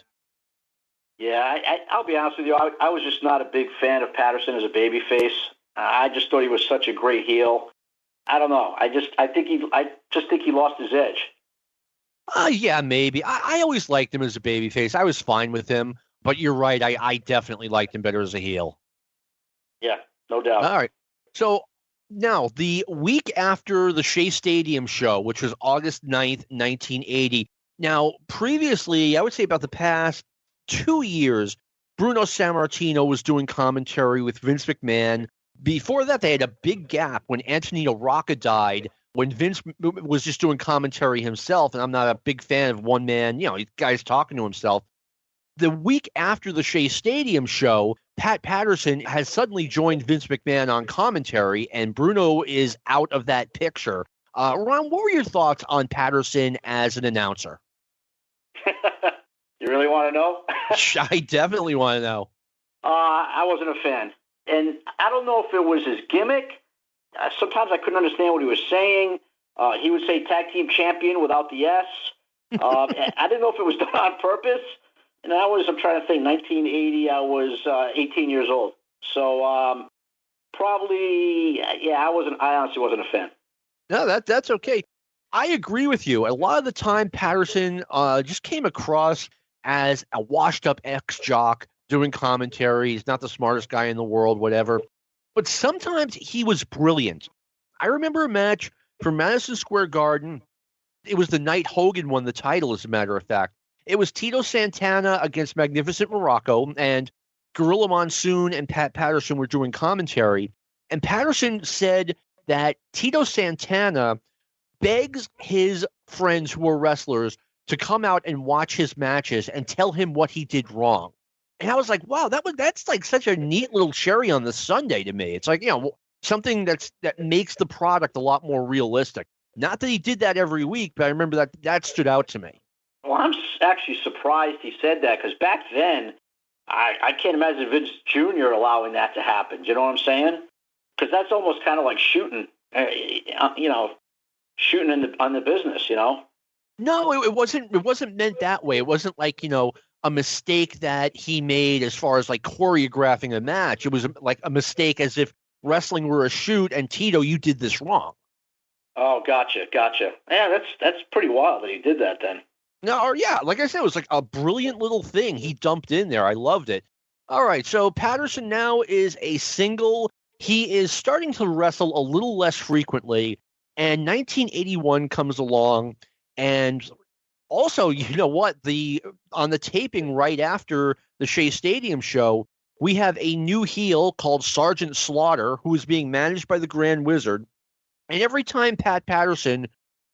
Speaker 3: Yeah, I'll be honest with you. I was just not a big fan of Patterson as a babyface. I just thought he was such a great heel. I don't know. I just think he lost his edge.
Speaker 2: Yeah, maybe. I always liked him as a babyface. I was fine with him, but you're right. I definitely liked him better as a heel.
Speaker 3: Yeah, no doubt.
Speaker 2: All right. So now, the week after the Shea Stadium show, which was August 9th, 1980. Now, previously, I would say about the past 2 years, Bruno Sammartino was doing commentary with Vince McMahon. Before that, they had a big gap when Antonino Rocca died, when Vince was just doing commentary himself, and I'm not a big fan of one man, guy's talking to himself. The week after the Shea Stadium show, Pat Patterson has suddenly joined Vince McMahon on commentary, and Bruno is out of that picture. Ron, what were your thoughts on Patterson as an announcer?
Speaker 3: You really want to know?
Speaker 2: I definitely want to know.
Speaker 3: I wasn't a fan. And I don't know if it was his gimmick. Sometimes I couldn't understand what he was saying. He would say tag team champion without the S. I didn't know if it was done on purpose. And I'm trying to think, 1980, I was 18 years old. So probably, I honestly wasn't a fan.
Speaker 2: No, that's okay. I agree with you. A lot of the time, Patterson just came across as a washed-up ex-jock doing commentary. He's not the smartest guy in the world, whatever. But sometimes he was brilliant. I remember a match from Madison Square Garden. It was the night Hogan won the title, as a matter of fact. It was Tito Santana against Magnificent Morocco, and Gorilla Monsoon and Pat Patterson were doing commentary. And Patterson said that Tito Santana begs his friends who are wrestlers to come out and watch his matches and tell him what he did wrong. And I was like, wow, that's like such a neat little cherry on the sundae to me. It's like, something that makes the product a lot more realistic. Not that he did that every week, but I remember that stood out to me.
Speaker 3: Well, I'm actually surprised he said that, because back then, I can't imagine Vince Jr. allowing that to happen. Do you know what I'm saying? Because that's almost kind of like shooting, shooting on the business,
Speaker 2: No, it wasn't meant that way. It wasn't like, a mistake that he made as far as like choreographing a match. It was like a mistake as if wrestling were a shoot, and Tito, you did this wrong.
Speaker 3: Oh, gotcha. Yeah, that's pretty wild that he did that then.
Speaker 2: No, yeah, like I said, it was like a brilliant little thing he dumped in there. I loved it. All right, so Patterson now is a single. He is starting to wrestle a little less frequently, and 1981 comes along, and also, you know what? On the taping right after the Shea Stadium show, we have a new heel called Sergeant Slaughter, who is being managed by the Grand Wizard. And every time Pat Patterson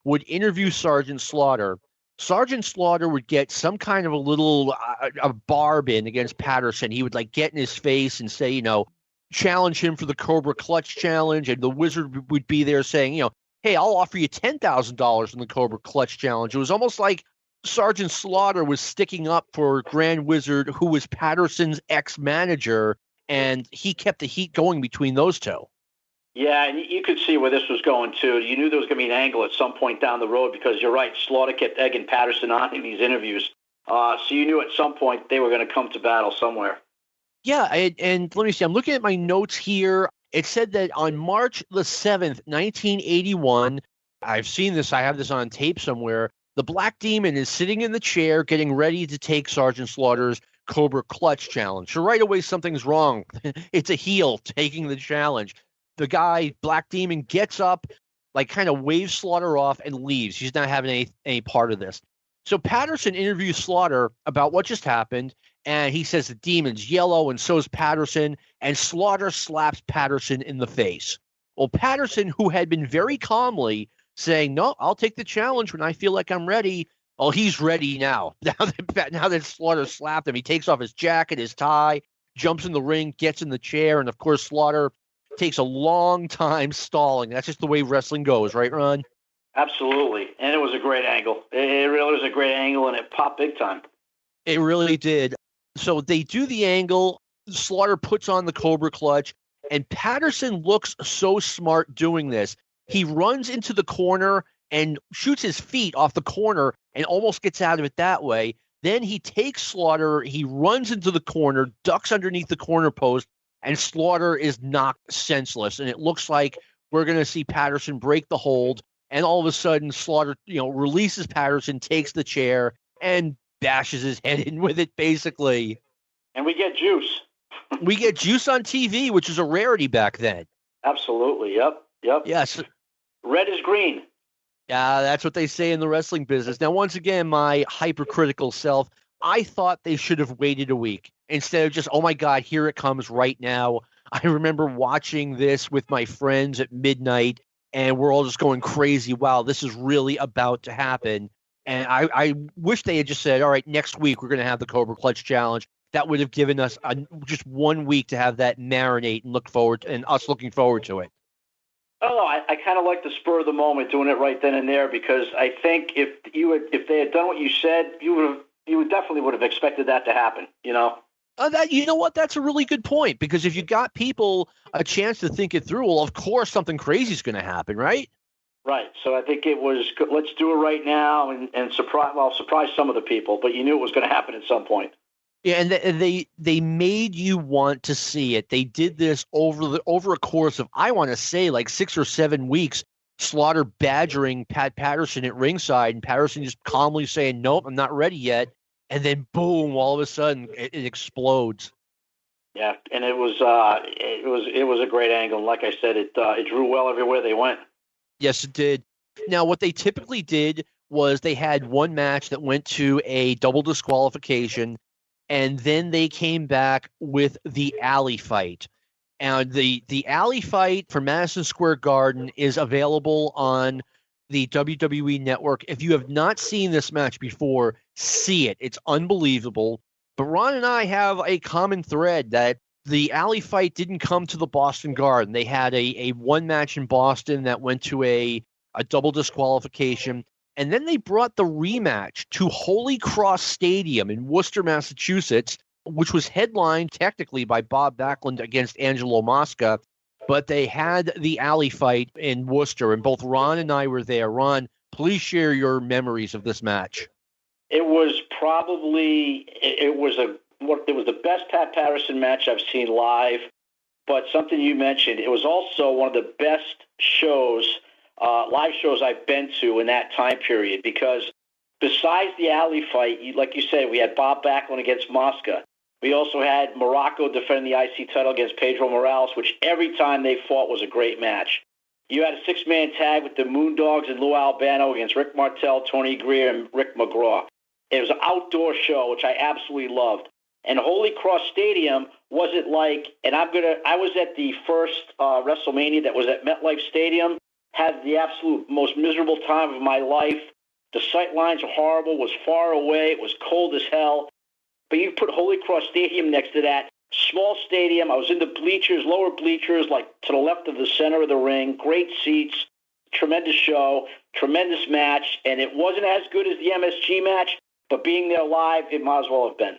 Speaker 2: would interview Sergeant Slaughter would get some kind of a little a barb in against Patterson. He would like get in his face and say, challenge him for the Cobra Clutch Challenge, and the Wizard would be there saying, hey, I'll offer you $10,000 in the Cobra Clutch Challenge. It was almost like Sergeant Slaughter was sticking up for Grand Wizard, who was Patterson's ex-manager, and he kept the heat going between those two.
Speaker 3: Yeah, and you could see where this was going, too. You knew there was going to be an angle at some point down the road because you're right, Slaughter kept egging Patterson on in these interviews. So you knew at some point they were going to come to battle somewhere.
Speaker 2: Yeah, and let me see. I'm looking at my notes here. It said that on March the 7th, 1981, I've seen this, I have this on tape somewhere, the Black Demon is sitting in the chair getting ready to take Sergeant Slaughter's Cobra Clutch Challenge. So right away, something's wrong. It's a heel taking the challenge. The guy, Black Demon, gets up, like kind of waves Slaughter off and leaves. He's not having any part of this. So Patterson interviews Slaughter about what just happened, and he says the Demon's yellow, and so is Patterson, and Slaughter slaps Patterson in the face. Well, Patterson, who had been very calmly saying, no, I'll take the challenge when I feel like I'm ready, well, he's ready now. Now that Slaughter slapped him, he takes off his jacket, his tie, jumps in the ring, gets in the chair, and of course Slaughter takes a long time stalling. That's just the way wrestling goes, right, Ron?
Speaker 3: Absolutely. And it was a great angle. It really was a great angle, and it popped big time.
Speaker 2: It really did. So they do the angle. Slaughter puts on the Cobra Clutch, and Patterson looks so smart doing this. He runs into the corner and shoots his feet off the corner and almost gets out of it that way. Then he takes Slaughter. He runs into the corner, ducks underneath the corner post, and Slaughter is knocked senseless. And it looks like we're going to see Patterson break the hold. And all of a sudden, Slaughter, releases Patterson, takes the chair, and bashes his head in with it, basically.
Speaker 3: And we get juice.
Speaker 2: We get juice on TV, which is a rarity back then.
Speaker 3: Absolutely. Yep.
Speaker 2: Yes.
Speaker 3: Red is green.
Speaker 2: Yeah, that's what they say in the wrestling business. Now, once again, my hypercritical self, I thought they should have waited a week instead of just, oh my God, here it comes right now. I remember watching this with my friends at midnight, and we're all just going crazy. Wow, this is really about to happen. And I wish they had just said, all right, next week we're going to have the Cobra Clutch Challenge. That would have given us just 1 week to have that marinate and us looking forward to it.
Speaker 3: Oh, I kind of like the spur of the moment, doing it right then and there, because I think if they had done what you said, you definitely would have expected that to happen. You know
Speaker 2: what? That's a really good point, because if you got people a chance to think it through, well, of course something crazy is going to happen, right?
Speaker 3: Right. So I think it was let's do it right now and surprise some of the people, but you knew it was going to happen at some point.
Speaker 2: Yeah, and they made you want to see it. They did this over a course of, I want to say, like 6 or 7 weeks. Slaughter badgering Pat Patterson at ringside, and Patterson just calmly saying, "Nope, I'm not ready yet." And then boom, all of a sudden it explodes.
Speaker 3: Yeah, and it was a great angle. Like I said, it drew well everywhere they went.
Speaker 2: Yes, it did. Now, what they typically did was they had one match that went to a double disqualification, and then they came back with the alley fight. And the alley fight for Madison Square Garden is available on the WWE Network. If you have not seen this match before, see it. It's unbelievable. But Ron and I have a common thread that the alley fight didn't come to the Boston Garden. They had a one match in Boston that went to a double disqualification. And then they brought the rematch to Holy Cross Stadium in Worcester, Massachusetts, which was headlined technically by Bob Backlund against Angelo Mosca. But they had the alley fight in Worcester, and both Ron and I were there. Ron, please share your memories of this match.
Speaker 3: It was the best Pat Patterson match I've seen live. But something you mentioned, it was also one of the best shows, live shows I've been to in that time period, because besides the alley fight, like you said, we had Bob Backlund against Mosca. We also had Morocco defending the IC title against Pedro Morales, which every time they fought was a great match. You had a six-man tag with the Moondogs and Lou Albano against Rick Martel, Tony Greer, and Rick McGraw. It was an outdoor show, which I absolutely loved. And Holy Cross Stadium wasn't like, and I was at the first WrestleMania that was at MetLife Stadium, had the absolute most miserable time of my life. The sight lines were horrible, was far away, it was cold as hell. But you put Holy Cross Stadium next to that, Small stadium. I was in the bleachers, lower bleachers, like to the left of the center of the ring. Great seats, tremendous show, tremendous match, and it wasn't as good as the MSG match, but being there live, it might as well have been.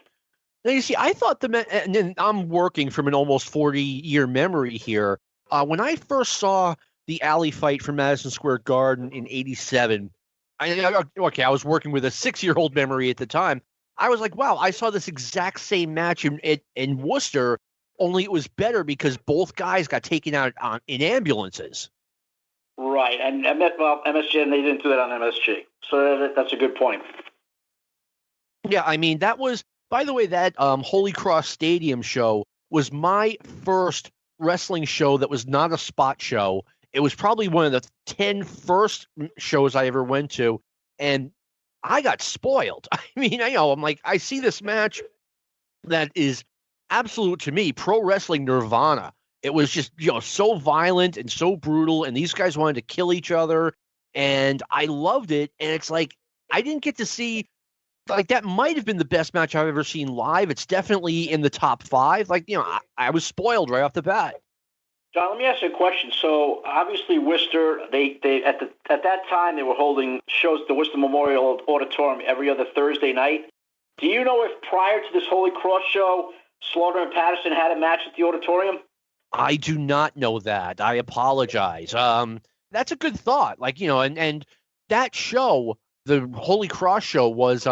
Speaker 2: Now, you see, I thought and I'm working from an almost 40-year memory here. When I first saw the alley fight from Madison Square Garden in '87, I was working with a 6-year-old memory at the time. I was like, wow, I saw this exact same match in Worcester, only it was better because both guys got taken out in ambulances.
Speaker 3: Right, and MSG, and they didn't do that on MSG. So that's a good point.
Speaker 2: Yeah, I mean, that was, by the way, that Holy Cross Stadium show was my first wrestling show that was not a spot show. It was probably one of the 10 first shows I ever went to, and I got spoiled. I mean, I'm like, I see this match that is absolute, to me, pro wrestling nirvana. It was just, so violent and so brutal, and these guys wanted to kill each other, and I loved it. And it's like, I didn't get to see, like, that might have been the best match I've ever seen live. It's definitely in the top 5. Like, I was spoiled right off the bat.
Speaker 3: John, let me ask you a question. So obviously Worcester, they at that time they were holding shows at the Worcester Memorial Auditorium every other Thursday night. Do you know if prior to this Holy Cross show, Slaughter and Patterson had a match at the auditorium?
Speaker 2: I do not know that. I apologize. That's a good thought. Like, and that show, the Holy Cross show, was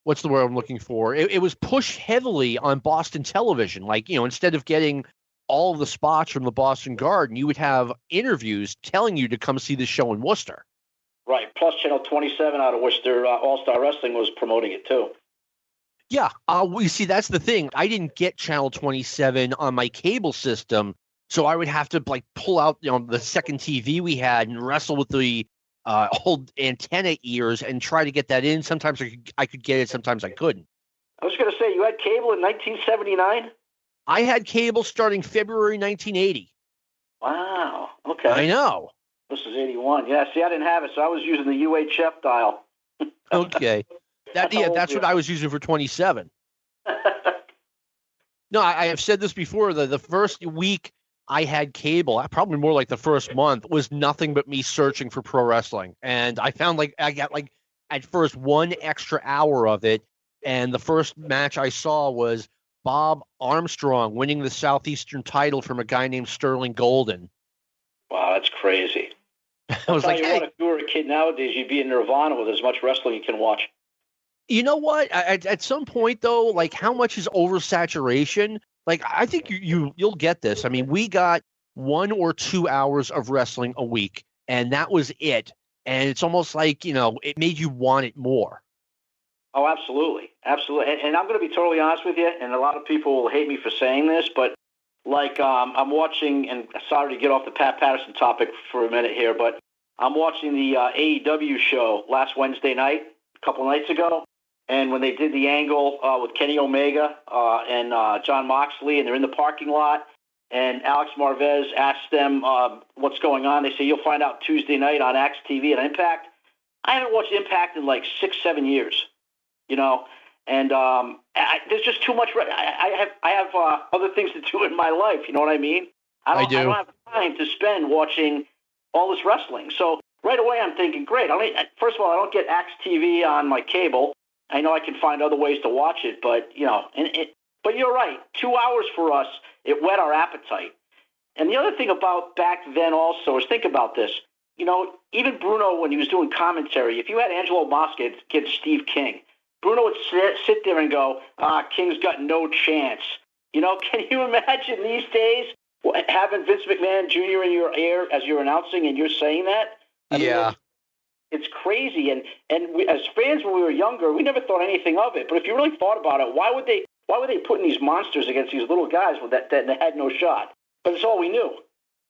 Speaker 2: what's the word I'm looking for? It was pushed heavily on Boston television. Like, instead of getting all of the spots from the Boston Garden, you would have interviews telling you to come see the show in Worcester.
Speaker 3: Right. Plus, Channel 27 out of Worcester, All-Star Wrestling was promoting it too.
Speaker 2: Yeah. We see, that's the thing. I didn't get Channel 27 on my cable system, so I would have to pull out the second TV we had and wrestle with the old antenna ears and try to get that in. Sometimes I could get it, sometimes I couldn't.
Speaker 3: I was going to say, you had cable in 1979?
Speaker 2: I had cable starting February 1980.
Speaker 3: Wow. Okay.
Speaker 2: I know.
Speaker 3: This is 81. Yeah, see, I didn't have it, so I was using the UHF dial.
Speaker 2: Okay. That's what I was using for 27. No, I have said this before. The first week I had cable, probably more like the first month, was nothing but me searching for pro wrestling. And I found I got at first 1 extra hour of it. And the first match I saw was Bob Armstrong winning the Southeastern title from a guy named Sterling Golden.
Speaker 3: Wow, that's crazy.
Speaker 2: I was like,
Speaker 3: if you were a kid nowadays, you'd be in Nirvana with as much wrestling you can watch.
Speaker 2: You know what? At some point, though, how much is oversaturation? I think you'll get this. I mean, we got 1 or 2 hours of wrestling a week, and that was it. And it's almost like, it made you want it more.
Speaker 3: Oh, absolutely. Absolutely. And I'm going to be totally honest with you, and a lot of people will hate me for saying this, but I'm watching, and sorry to get off the Pat Patterson topic for a minute here, but I'm watching the AEW show last Wednesday night, a couple nights ago, and when they did the angle with Kenny Omega and John Moxley, and they're in the parking lot, and Alex Marvez asked them what's going on. They say, you'll find out Tuesday night on Axe TV and Impact. I haven't watched Impact in 6-7 years. And there's just too much. I have other things to do in my life. You know what I mean? I don't have time to spend watching all this wrestling. So right away, I'm thinking, great. First of all, I don't get Axe TV on my cable. I know I can find other ways to watch it, but but you're right. 2 hours for us, it whet our appetite. And the other thing about back then also is, think about this. Even Bruno, when he was doing commentary, if you had Angelo Mosca get Steve King, Bruno would sit there and go, King's got no chance. Can you imagine these days having Vince McMahon Jr. in your ear as you're announcing and you're saying that? I mean, it's crazy. And we, as fans, when we were younger, we never thought anything of it. But if you really thought about it, why would they putting these monsters against these little guys that had no shot? But it's all we knew.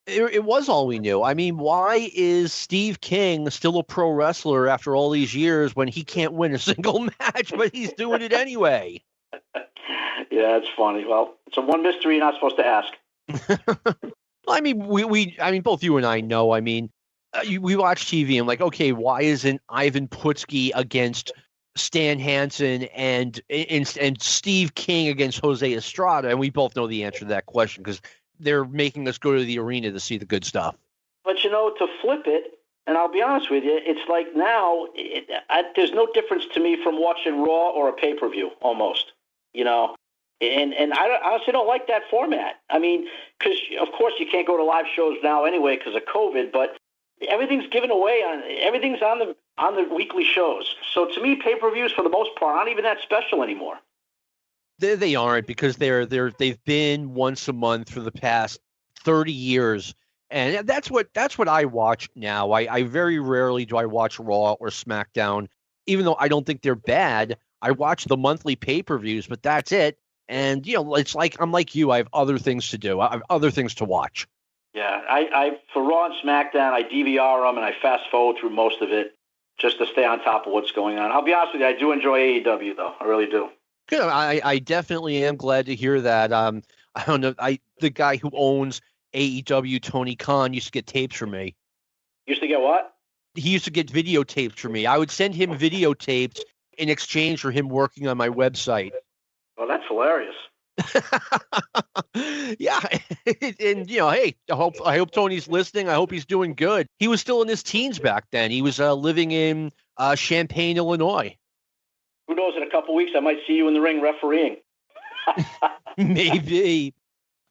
Speaker 2: It was all we knew. I mean, why is Steve King still a pro wrestler after all these years when he can't win a single match, but he's doing it anyway?
Speaker 3: Yeah, that's funny. Well, it's a one mystery you're not supposed to ask.
Speaker 2: I mean, we both you and I know. I mean, we watch TV and like, okay, why isn't Ivan Putski against Stan Hansen and Steve King against Jose Estrada, and we both know the answer to that question because they're making us go to the arena to see the good stuff.
Speaker 3: But, to flip it, and I'll be honest with you, it's like now there's no difference to me from watching Raw or a pay-per-view almost, And I honestly don't like that format. I mean, because, of course, you can't go to live shows now anyway because of COVID, but everything's given away. Everything's on the weekly shows. So to me, pay-per-views, for the most part, aren't even that special anymore.
Speaker 2: They aren't because they've been once a month for the past 30 years. And that's what I watch now. I very rarely do I watch Raw or SmackDown, even though I don't think they're bad. I watch the monthly pay-per-views, but that's it. And, it's like I'm like you. I have other things to do. I have other things to watch.
Speaker 3: Yeah, I for Raw and SmackDown, I DVR them and I fast forward through most of it just to stay on top of what's going on. I'll be honest with you, I do enjoy AEW, though. I really do.
Speaker 2: Good. I definitely am glad to hear that. I don't know. The guy who owns AEW, Tony Khan, used to get tapes from me.
Speaker 3: Used to get what?
Speaker 2: He used to get videotapes from me. I would send him videotapes in exchange for him working on my website.
Speaker 3: Well, that's hilarious.
Speaker 2: Yeah, and hey, I hope Tony's listening. I hope he's doing good. He was still in his teens back then. He was living in Champaign, Illinois.
Speaker 3: Who knows? In a couple weeks, I might see you in the ring refereeing.
Speaker 2: Maybe.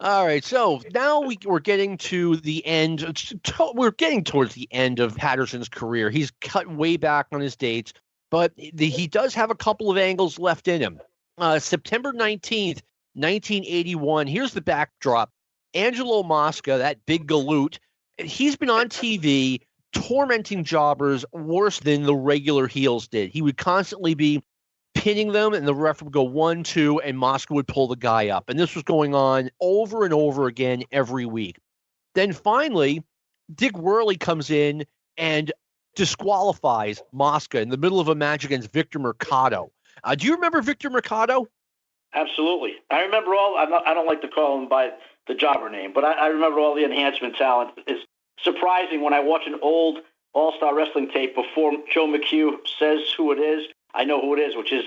Speaker 2: All right, so now we're getting to the end. We're getting towards the end of Patterson's career. He's cut way back on his dates, but he does have a couple of angles left in him. September 19th, 1981. Here's the backdrop. Angelo Mosca, that big galoot, he's been on TV tormenting jobbers worse than the regular heels did. He would constantly be pinning them, and the ref would go 1, 2, and Mosca would pull the guy up. And this was going on over and over again every week. Then finally, Dick Worley comes in and disqualifies Mosca in the middle of a match against Victor Mercado. Do you remember Victor Mercado?
Speaker 3: Absolutely. I remember I don't like to call him by the jobber name, but I remember all the enhancement talent. It's surprising when I watch an old All-Star Wrestling tape before Joe McHugh says who it is. I know who it is, which is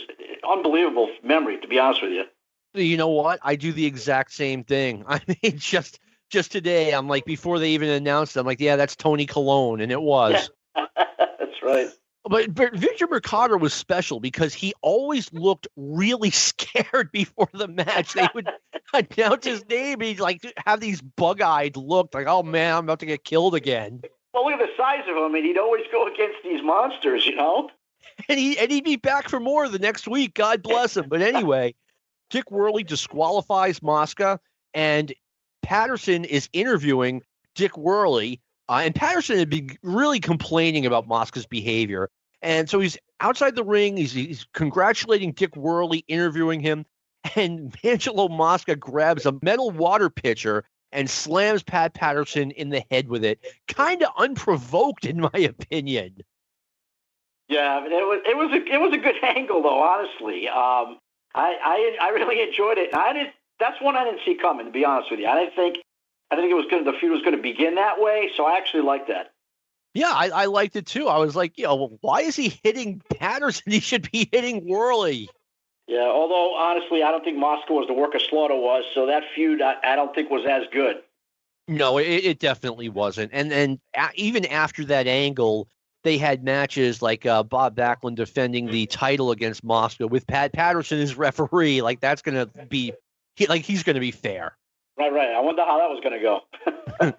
Speaker 3: unbelievable memory, to be honest with you.
Speaker 2: You know what? I do the exact same thing. I mean, just today, I'm like, before they even announced it, I'm like, yeah, that's Tony Colon, and it was.
Speaker 3: That's right.
Speaker 2: But Victor Mercado was special because he always looked really scared before the match. They would announce his name, and he'd like have these bug-eyed look, like, oh man, I'm about to get killed again.
Speaker 3: Well, look at the size of him, and he'd always go against these monsters,
Speaker 2: And he'd be back for more the next week. God bless him. But anyway, Dick Worley disqualifies Mosca, and Patterson is interviewing Dick Worley. And Patterson had been really complaining about Mosca's behavior. And so he's outside the ring. He's congratulating Dick Worley, interviewing him. And Angelo Mosca grabs a metal water pitcher and slams Pat Patterson in the head with it. Kind of unprovoked, in my opinion.
Speaker 3: Yeah, it was a good angle, though. Honestly, I really enjoyed it. That's one I didn't see coming, to be honest with you. I didn't think the feud was going to begin that way. So I actually liked that.
Speaker 2: Yeah, I liked it too. I was like, why is he hitting Patterson? He should be hitting Worley.
Speaker 3: Yeah, although honestly, I don't think Mosca was the worker Slaughter was. So that feud, I don't think was as good.
Speaker 2: No, it definitely wasn't. And even after that angle, they had matches like Bob Backlund defending the title against Mosca with Pat Patterson as referee. Like that's going to be he's going to be fair.
Speaker 3: Right. I wonder how that was going to go.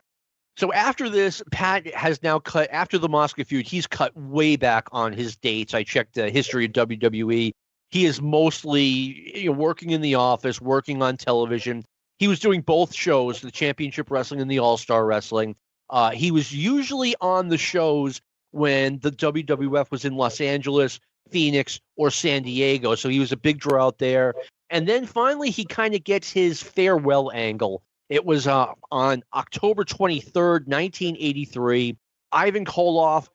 Speaker 2: So after this, Pat has now cut, after the Mosca feud, he's cut way back on his dates. I checked the history of WWE. He is mostly working in the office, working on television. He was doing both shows, the Championship Wrestling and the All-Star Wrestling. He was usually on the shows when the WWF was in Los Angeles, Phoenix, or San Diego. So he was a big draw out there. And then finally, he kind of gets his farewell angle. It was on October 23rd, 1983. Ivan Koloff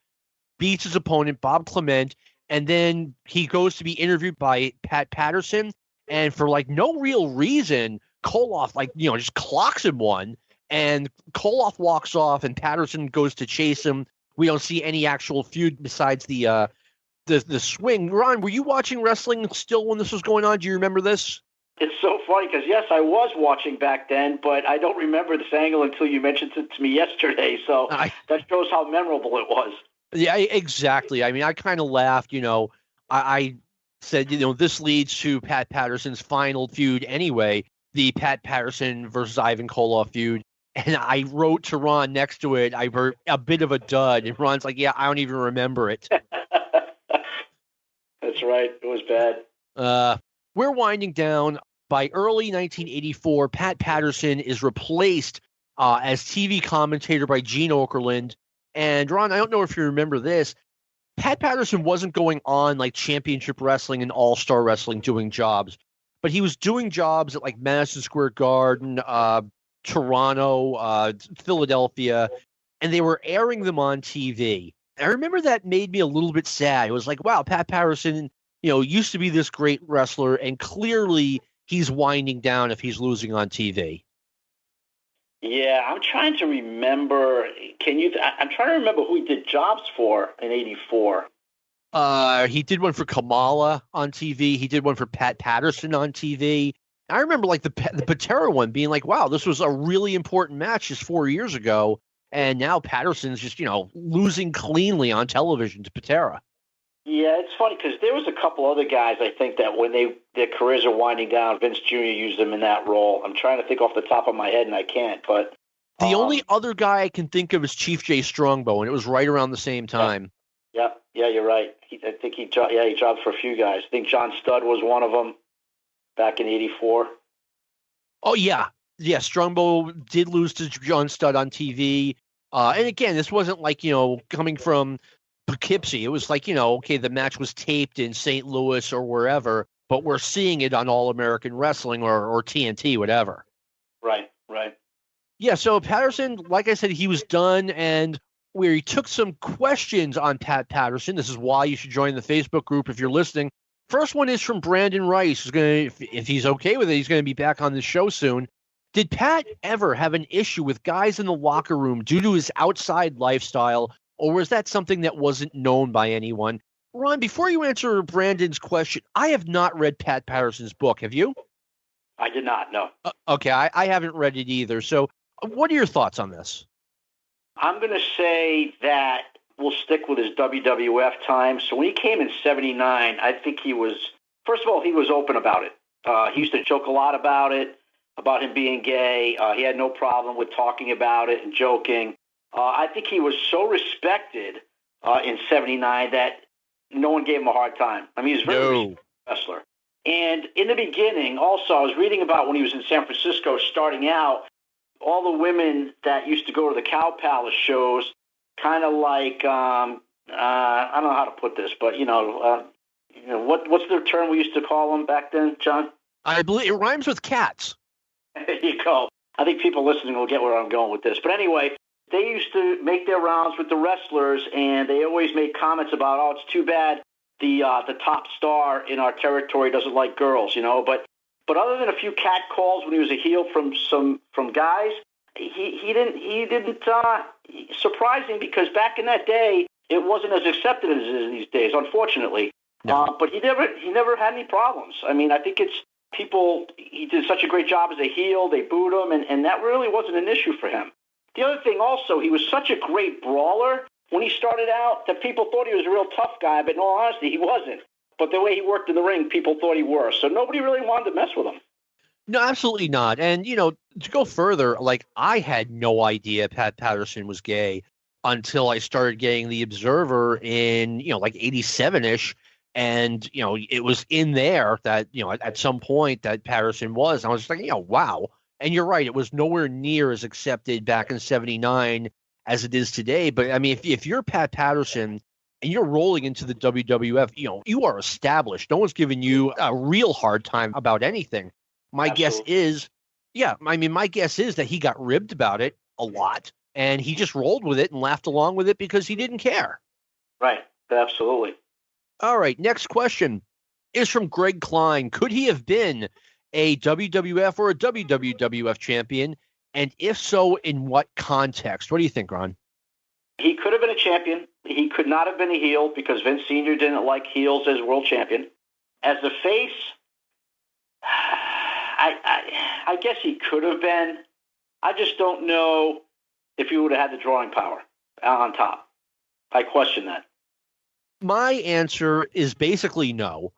Speaker 2: beats his opponent, Bob Clement, and then he goes to be interviewed by Pat Patterson. And for no real reason, Koloff just clocks him one. And Koloff walks off, and Patterson goes to chase him. We don't see any actual feud besides the the swing. Ron, were you watching wrestling still when this was going on? Do you remember this?
Speaker 3: It's so funny because, yes, I was watching back then, but I don't remember this angle until you mentioned it to me yesterday. So that shows how memorable it was.
Speaker 2: Yeah, exactly. I mean, I kind of laughed, I said, this leads to Pat Patterson's final feud anyway, the Pat Patterson versus Ivan Koloff feud. And I wrote to Ron next to it, I heard a bit of a dud. And Ron's like, yeah, I don't even remember it.
Speaker 3: That's right. It was bad.
Speaker 2: We're winding down. By early 1984, Pat Patterson is replaced as TV commentator by Gene Okerlund. And Ron, I don't know if you remember this. Pat Patterson wasn't going on like championship wrestling and all-star wrestling doing jobs, but he was doing jobs at like Madison Square Garden, Toronto, Philadelphia, and they were airing them on TV. I remember that made me a little bit sad. It was like, wow, Pat Patterson, used to be this great wrestler, and clearly he's winding down if he's losing on TV.
Speaker 3: Yeah, I'm trying to remember. I'm trying to remember who he did jobs for in '84.
Speaker 2: He did one for Kamala on TV. He did one for Pat Patterson on TV. I remember like the Patera one being like, wow, this was a really important match just 4 years ago. And now Patterson's just, losing cleanly on television to Patera.
Speaker 3: Yeah, it's funny because there was a couple other guys, I think, that when their careers are winding down, Vince Jr. used them in that role. I'm trying to think off the top of my head, and I can't. But
Speaker 2: the only other guy I can think of is Chief J. Strongbow, and it was right around the same time.
Speaker 3: Yeah, you're right. I think he jobbed for a few guys. I think John Studd was one of them back in '84.
Speaker 2: Oh, yeah. Yeah, Strongbow did lose to John Studd on TV. And again, this wasn't like, coming from Poughkeepsie. It was like, okay, the match was taped in St. Louis or wherever, but we're seeing it on All American Wrestling or TNT, whatever.
Speaker 3: Right.
Speaker 2: Yeah, so Patterson, like I said, he was done, and where he took some questions on Pat Patterson. This is why you should join the Facebook group if you're listening. First one is from Brandon Rice, who's going to, if he's okay with it, he's going to be back on the show soon. Did Pat ever have an issue with guys in the locker room due to his outside lifestyle, or was that something that wasn't known by anyone? Ron, before you answer Brandon's question, I have not read Pat Patterson's book. Have you?
Speaker 3: I did not, no.
Speaker 2: Okay, I haven't read it either. So what are your thoughts on this?
Speaker 3: I'm going to say that we'll stick with his WWF time. So when he came in '79, I think he was, first of all, he was open about it. He used to joke a lot about him being gay. He had no problem with talking about it and joking. I think he was so respected in '79 that no one gave him a hard time. I mean, he's a very respected wrestler. And in the beginning, also, I was reading about when he was in San Francisco starting out, all the women that used to go to the Cow Palace shows, kind of like, I don't know how to put this, but, what's the term we used to call them back then, John?
Speaker 2: I believe it rhymes with cats.
Speaker 3: There you go. I think people listening will get where I'm going with this. But anyway, they used to make their rounds with the wrestlers, and they always made comments about, oh, it's too bad the top star in our territory doesn't like girls, But other than a few cat calls when he was a heel from guys, he didn't surprising, because back in that day it wasn't as accepted as it is these days, unfortunately. No. But he never had any problems. I mean, I think it's people. He did such a great job as a heel. They booed him, and that really wasn't an issue for him. The other thing also, he was such a great brawler when he started out that people thought he was a real tough guy, but in all honesty, he wasn't. But the way he worked in the ring, people thought he was. So nobody really wanted to mess with him.
Speaker 2: No, absolutely not. And, to go further, like, I had no idea Pat Patterson was gay until I started getting The Observer in, like 87-ish. And, it was in there that, at some point that Patterson was. And I was just like, wow. And you're right. It was nowhere near as accepted back in '79 as it is today. But, I mean, if you're Pat Patterson and you're rolling into the WWF, you are established. No one's giving you a real hard time about anything. My guess is that he got ribbed about it a lot, and he just rolled with it and laughed along with it because he didn't care.
Speaker 3: Right. Absolutely.
Speaker 2: All right. Next question is from Greg Klein. Could he have been a WWF or a WWF champion? And if so, in what context? What do you think, Ron?
Speaker 3: He could have been a champion. He could not have been a heel because Vince Sr. didn't like heels as world champion. As a face, I guess he could have been. I just don't know if he would have had the drawing power on top. I question that.
Speaker 2: My answer is basically no.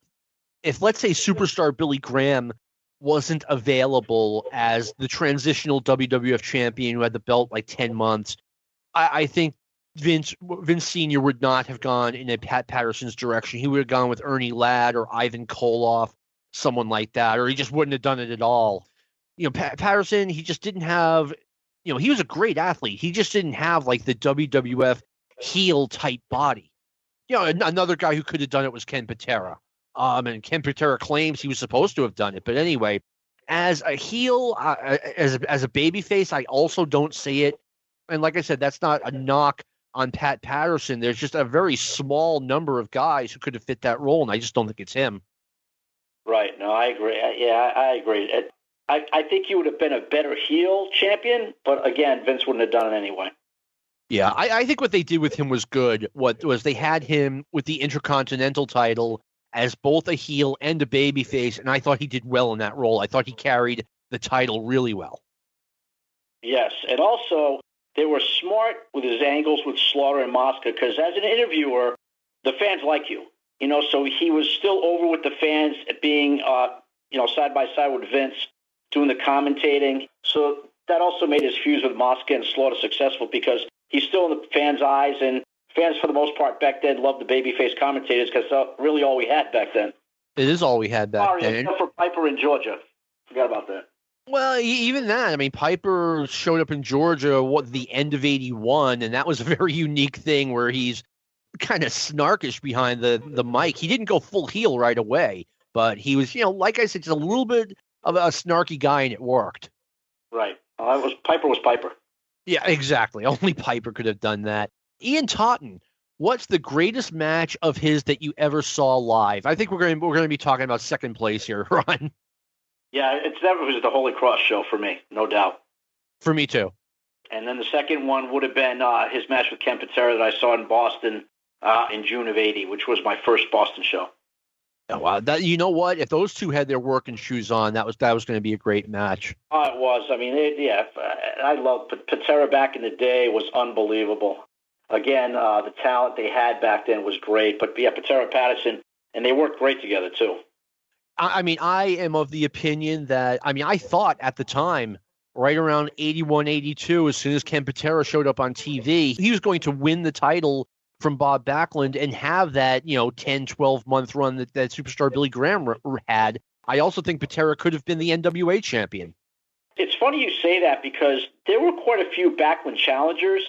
Speaker 2: If, let's say, superstar Billy Graham wasn't available as the transitional WWF champion who had the belt like 10 months, I think Vince Sr. would not have gone in a Pat Patterson's direction. He would have gone with Ernie Ladd or Ivan Koloff, someone like that, or he just wouldn't have done it at all. Pat Patterson, he just didn't have, he was a great athlete. He just didn't have like the WWF heel type body. Another guy who could have done it was Ken Patera. And Ken Patera claims he was supposed to have done it. But anyway, as a heel, as a babyface, I also don't see it. And like I said, that's not a knock on Pat Patterson. There's just a very small number of guys who could have fit that role, and I just don't think it's him.
Speaker 3: Right. No, I agree. I agree. I think he would have been a better heel champion, but again, Vince wouldn't have done it anyway.
Speaker 2: Yeah, I think what they did with him was good. What was they had him with the Intercontinental title as both a heel and a babyface, and I thought he did well in that role. I thought he carried the title really well.
Speaker 3: Yes, and also they were smart with his angles with Slaughter and Mosca because as an interviewer, the fans like you. So he was still over with the fans being, side by side with Vince, doing the commentating. So that also made his feuds with Mosca and Slaughter successful because he's still in the fans' eyes, and fans, for the most part, back then loved the babyface commentators because that's really all we had back then.
Speaker 2: It is all we had back then.
Speaker 3: Except for Piper in Georgia. Forgot about that.
Speaker 2: Well, even that. I mean, Piper showed up in Georgia the end of '81, and that was a very unique thing where he's kind of snarkish behind the mic. He didn't go full heel right away, but he was, like I said, just a little bit of a snarky guy, and it worked.
Speaker 3: Right. Piper was Piper.
Speaker 2: Yeah, exactly. Only Piper could have done that. Ian Totten, what's the greatest match of his that you ever saw live? I think we're going to be talking about second place here, Ron.
Speaker 3: Yeah, it was the Holy Cross show for me, no doubt.
Speaker 2: For me too. And
Speaker 3: then the second one would have been his match with Ken Patera that I saw in Boston in June of '80, which was my first Boston show.
Speaker 2: Oh, wow. You know what? If those two had their working shoes on, that was going to be a great match.
Speaker 3: It was. I mean, I loved Patera back in the day was unbelievable. Again, the talent they had back then was great. But, yeah, Patera, Patterson, and they worked great together, too.
Speaker 2: I mean, I am of the opinion that, I thought at the time, right around 81, 82, as soon as Ken Patera showed up on TV, he was going to win the title from Bob Backlund and have that, 10, 12-month run that superstar Billy Graham had. I also think Patera could have been the NWA champion.
Speaker 3: It's funny you say that because there were quite a few Backlund challengers,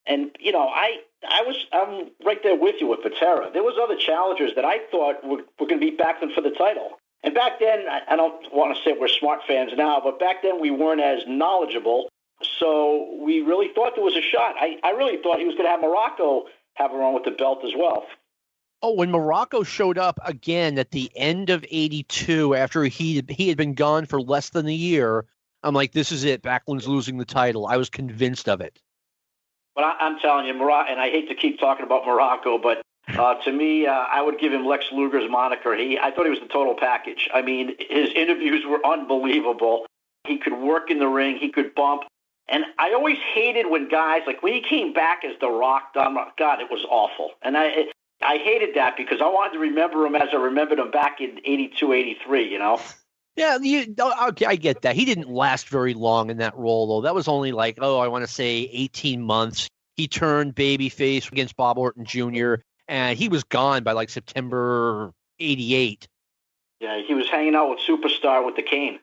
Speaker 3: and, I'm right there with you with Patera. There was other challengers that I thought were going to beat Backlund for the title. And back then, I don't want to say we're smart fans now, but back then we weren't as knowledgeable, so we really thought there was a shot. I really thought he was going to have Morocco have a run with the belt as well.
Speaker 2: Oh, when Morocco showed up again at the end of '82, after he had been gone for less than a year, I'm like, this is it. Backlund's losing the title. I was convinced of it.
Speaker 3: But I'm telling you, Morocco, and I hate to keep talking about Morocco, but to me, I would give him Lex Luger's moniker. I thought he was the total package. I mean, his interviews were unbelievable. He could work in the ring. He could bump. And I always hated when guys, like when he came back as The Rock, God, it was awful. And I hated that because I wanted to remember him as I remembered him back in '82, '83,
Speaker 2: Yeah, I get that. He didn't last very long in that role, though. That was only I want to say 18 months. He turned babyface against Bob Orton Jr., and he was gone by September '88.
Speaker 3: Yeah, he was hanging out with Superstar with the cane.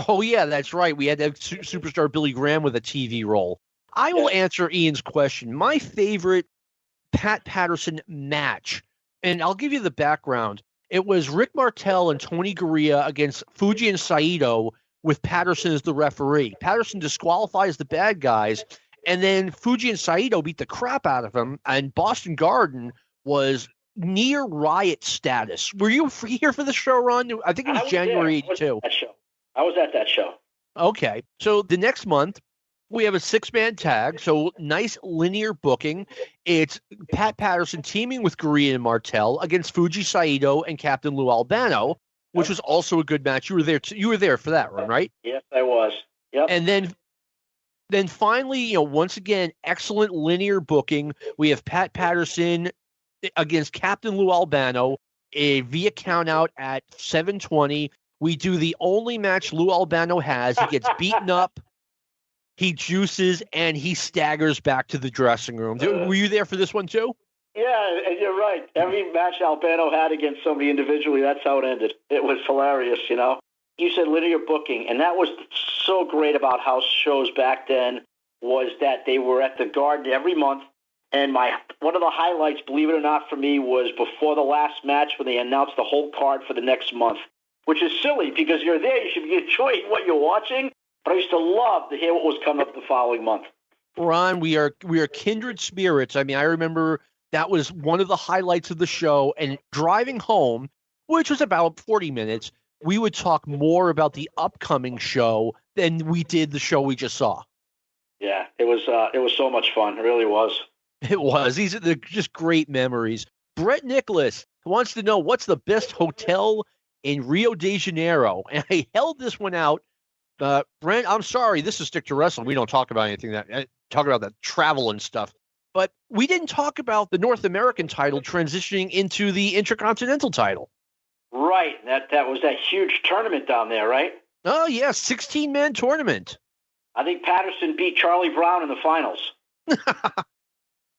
Speaker 2: Oh, yeah, that's right. We had to have superstar Billy Graham with a TV role. I will answer Ian's question. My favorite Pat Patterson match, and I'll give you the background. It was Rick Martel and Tony Garea against Fuji and Saito with Patterson as the referee. Patterson disqualifies the bad guys, and then Fuji and Saito beat the crap out of him, and Boston Garden was near riot status. Were you here for the show, Ron? I think it was January '82.
Speaker 3: I was at that show.
Speaker 2: Okay. So the next month, We have a 6-man tag, so nice linear booking. It's Pat Patterson teaming with Gurria and Martel against Fuji Saito and Captain Lou Albano, which was also a good match. You were there. You were there for that one, right?
Speaker 3: Yes, I was. Yep.
Speaker 2: And then finally, once again, excellent linear booking. We have Pat Patterson against Captain Lou Albano via countout at 7:20. We do the only match Lou Albano has. He gets beaten up. He juices, and he staggers back to the dressing room. Were you there for this one, too?
Speaker 3: Yeah, and you're right. Every match Albano had against somebody individually, that's how it ended. It was hilarious, You said linear booking, and that was so great about house shows back then was that they were at the Garden every month. And one of the highlights, believe it or not, for me was before the last match when they announced the whole card for the next month, which is silly because you're there. You should be enjoying what you're watching. But I used to love to hear what was coming up the following month.
Speaker 2: Ron, we are kindred spirits. I mean, I remember that was one of the highlights of the show. And driving home, which was about 40 minutes, we would talk more about the upcoming show than we did the show we just saw.
Speaker 3: Yeah, it was so much fun. It really was.
Speaker 2: It was. These are just great memories. Brett Nicholas wants to know what's the best hotel in Rio de Janeiro. And I held this one out. Brent, I'm sorry. This is Stick to Wrestling. We don't talk about anything talk about that travel and stuff. But we didn't talk about the North American title transitioning into the Intercontinental title.
Speaker 3: Right. That was that huge tournament down there, right?
Speaker 2: Oh, yeah. 16-man tournament.
Speaker 3: I think Patterson beat Charlie Brown in the finals.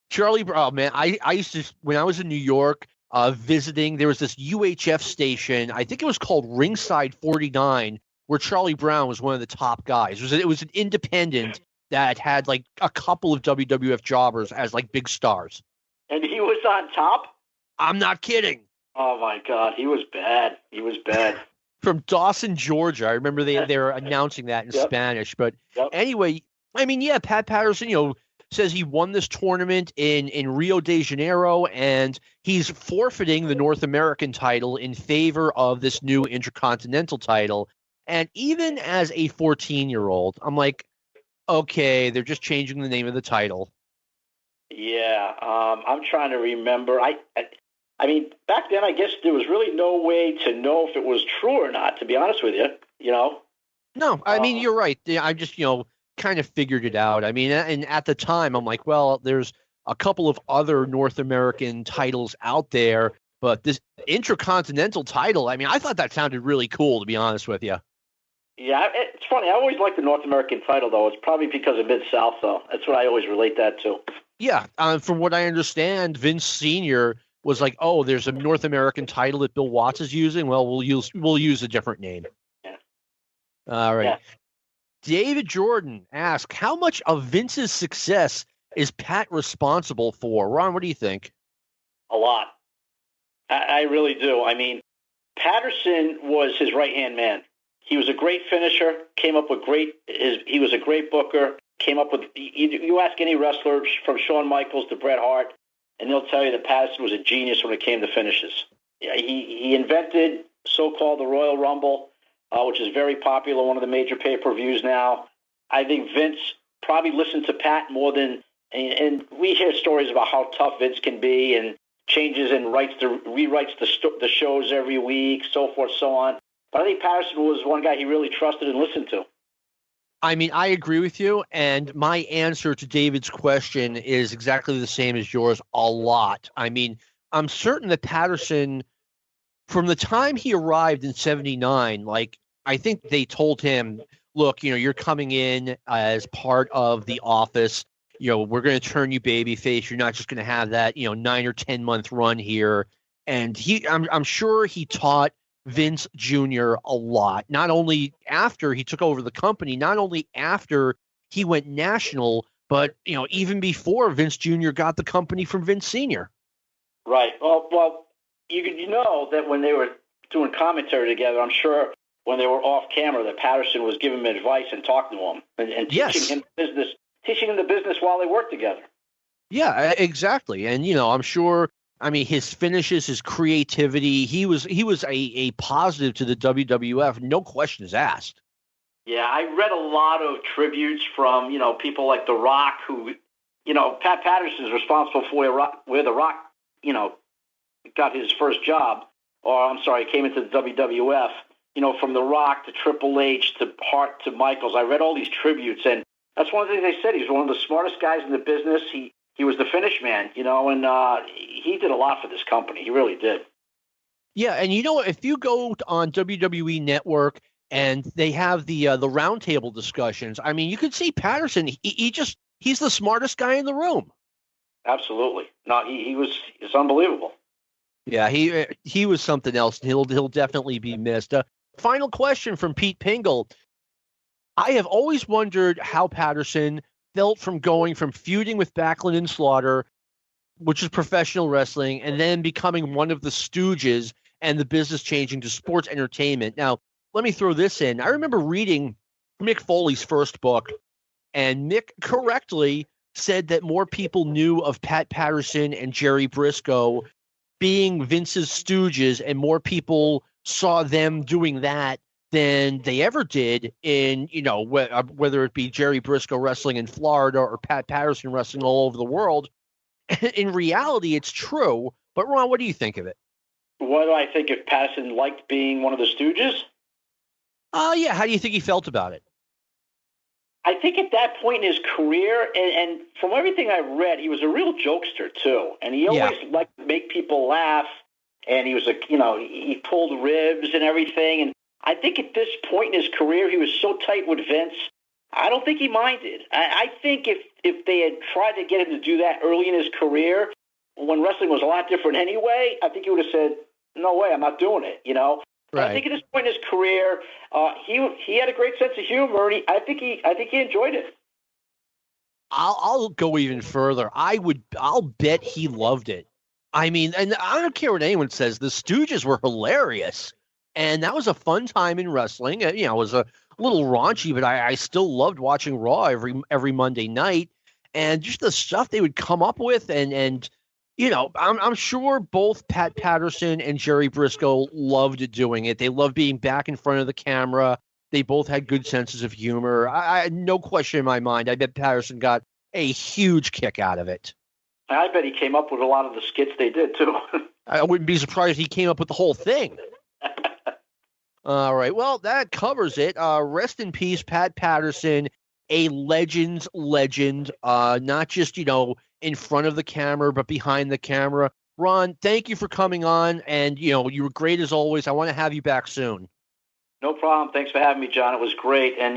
Speaker 2: Charlie Brown, man. I used to, when I was in New York visiting, there was this UHF station. I think it was called Ringside 49. Where Charlie Brown was one of the top guys. It was an independent that had like a couple of WWF jobbers as like big stars.
Speaker 3: And he was on top?
Speaker 2: I'm not kidding.
Speaker 3: Oh my God, he was bad. He was bad.
Speaker 2: From Dawson, Georgia. I remember they were announcing that in Spanish. But anyway, I mean, yeah, Pat Patterson, says he won this tournament in Rio de Janeiro, and he's forfeiting the North American title in favor of this new Intercontinental title. And even as a 14-year-old, I'm like, okay, they're just changing the name of the title.
Speaker 3: Yeah, I'm trying to remember. I mean, back then, I guess there was really no way to know if it was true or not, to be honest with you,
Speaker 2: No, I mean, you're right. I just, kind of figured it out. I mean, and at the time, I'm like, well, there's a couple of other North American titles out there, but this Intercontinental title, I mean, I thought that sounded really cool, to be honest with you.
Speaker 3: Yeah, it's funny. I always liked the North American title, though. It's probably because of Mid-South, though. That's what I always relate that to.
Speaker 2: Yeah, from what I understand, Vince Sr. was like, oh, there's a North American title that Bill Watts is using. Well, we'll use a different name.
Speaker 3: Yeah.
Speaker 2: All right. Yeah. David Jordan asks, how much of Vince's success is Pat responsible for? Ron, what do you think?
Speaker 3: A lot. I really do. I mean, Patterson was his right-hand man. He was a great finisher, came up with he was a great booker, came up with, you ask any wrestler from Shawn Michaels to Bret Hart, and they'll tell you that Patterson was a genius when it came to finishes. Yeah, he invented so-called the Royal Rumble, which is very popular, one of the major pay-per-views now. I think Vince probably listened to Pat more than, and we hear stories about how tough Vince can be and changes and rewrites the shows every week, so forth, so on. But I think Patterson was one guy he really trusted and listened to.
Speaker 2: I mean, I agree with you, and my answer to David's question is exactly the same as yours, a lot. I mean, I'm certain that Patterson, from the time he arrived in 79, like, I think they told him, look, you're coming in as part of the office. We're going to turn you babyface. You're not just going to have that, 9 or 10 month run here. And I'm sure he taught Vince Jr. a lot, not only after he took over the company, not only after he went national, but, even before Vince Jr. got the company from Vince Sr.
Speaker 3: Right. Well, you know that when they were doing commentary together, I'm sure when they were off camera that Patterson was giving him advice and talking to him and teaching him the business while they worked together.
Speaker 2: Yeah, exactly. And, I'm sure, his finishes, his creativity, he was a positive to the WWF, no questions asked.
Speaker 3: Yeah, I read a lot of tributes from, people like The Rock who, Pat Patterson is responsible for where The Rock, got his first job, or I'm sorry, came into the WWF, from The Rock to Triple H to Hart to Michaels. I read all these tributes, and that's one of the things they said. He's one of the smartest guys in the business. He was the finish man, and he did a lot for this company. He really did.
Speaker 2: Yeah, and if you go on WWE Network and they have the roundtable discussions, I mean, you can see Patterson. He's the smartest guy in the room.
Speaker 3: Absolutely. No, it's unbelievable.
Speaker 2: Yeah, he was something else. He'll definitely be missed. Final question from Pete Pingle. I have always wondered how Patterson felt from going from feuding with Backlund and Slaughter, which is professional wrestling, and then becoming one of the Stooges and the business changing to sports entertainment. Now, let me throw this in. I remember reading Mick Foley's first book, and Mick correctly said that more people knew of Pat Patterson and Jerry Briscoe being Vince's Stooges, and more people saw them doing that than they ever did in, whether it be Jerry Briscoe wrestling in Florida or Pat Patterson wrestling all over the world. In reality, it's true. But Ron, what do you think of it?
Speaker 3: What do I think if Patterson liked being one of the Stooges?
Speaker 2: Yeah. How do you think he felt about it?
Speaker 3: I think at that point in his career, and from everything I read, he was a real jokester too, and he always liked to make people laugh. And he was he pulled ribs and everything. And I think at this point in his career, he was so tight with Vince. I don't think he minded. I think if they had tried to get him to do that early in his career, when wrestling was a lot different anyway, I think he would have said, "No way, I'm not doing it." Right. I think at this point in his career, he had a great sense of humor, and I think he enjoyed it.
Speaker 2: I'll go even further. I'll bet he loved it. I mean, and I don't care what anyone says. The Stooges were hilarious, and that was a fun time in wrestling. It was a little raunchy, but I still loved watching Raw every Monday night, and just the stuff they would come up with, and I'm sure both Pat Patterson and Jerry Briscoe loved doing it. They loved being back in front of the camera. They both had good senses of humor. I no question in my mind. I bet Patterson got a huge kick out of it.
Speaker 3: I bet he came up with a lot of the skits they did, too.
Speaker 2: I wouldn't be surprised if he came up with the whole thing. All right. Well, that covers it. Rest in peace, Pat Patterson, a legend's legend, not just, in front of the camera, but behind the camera. Ron, thank you for coming on, and, you were great as always. I want to have you back soon.
Speaker 3: No problem. Thanks for having me, John. It was great. And,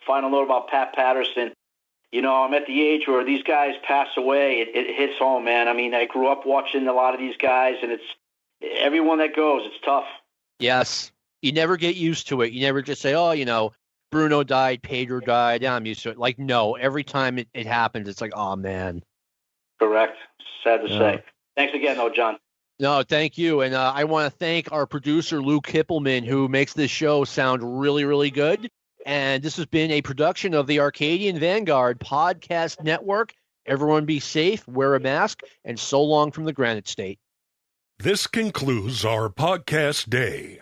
Speaker 3: final note about Pat Patterson. I'm at the age where these guys pass away. It hits home, man. I mean, I grew up watching a lot of these guys, and it's everyone that goes. It's tough.
Speaker 2: Yes. You never get used to it. You never just say, oh, Bruno died, Pedro died. Yeah, I'm used to it. Like, no, every time it happens, it's like, oh, man.
Speaker 3: Correct. Sad to say. Thanks again, though, John.
Speaker 2: No, thank you. And I want to thank our producer, Lou Kippelman, who makes this show sound really, really good. And this has been a production of the Arcadian Vanguard Podcast Network. Everyone be safe, wear a mask, and so long from the Granite State.
Speaker 1: This concludes our podcast day.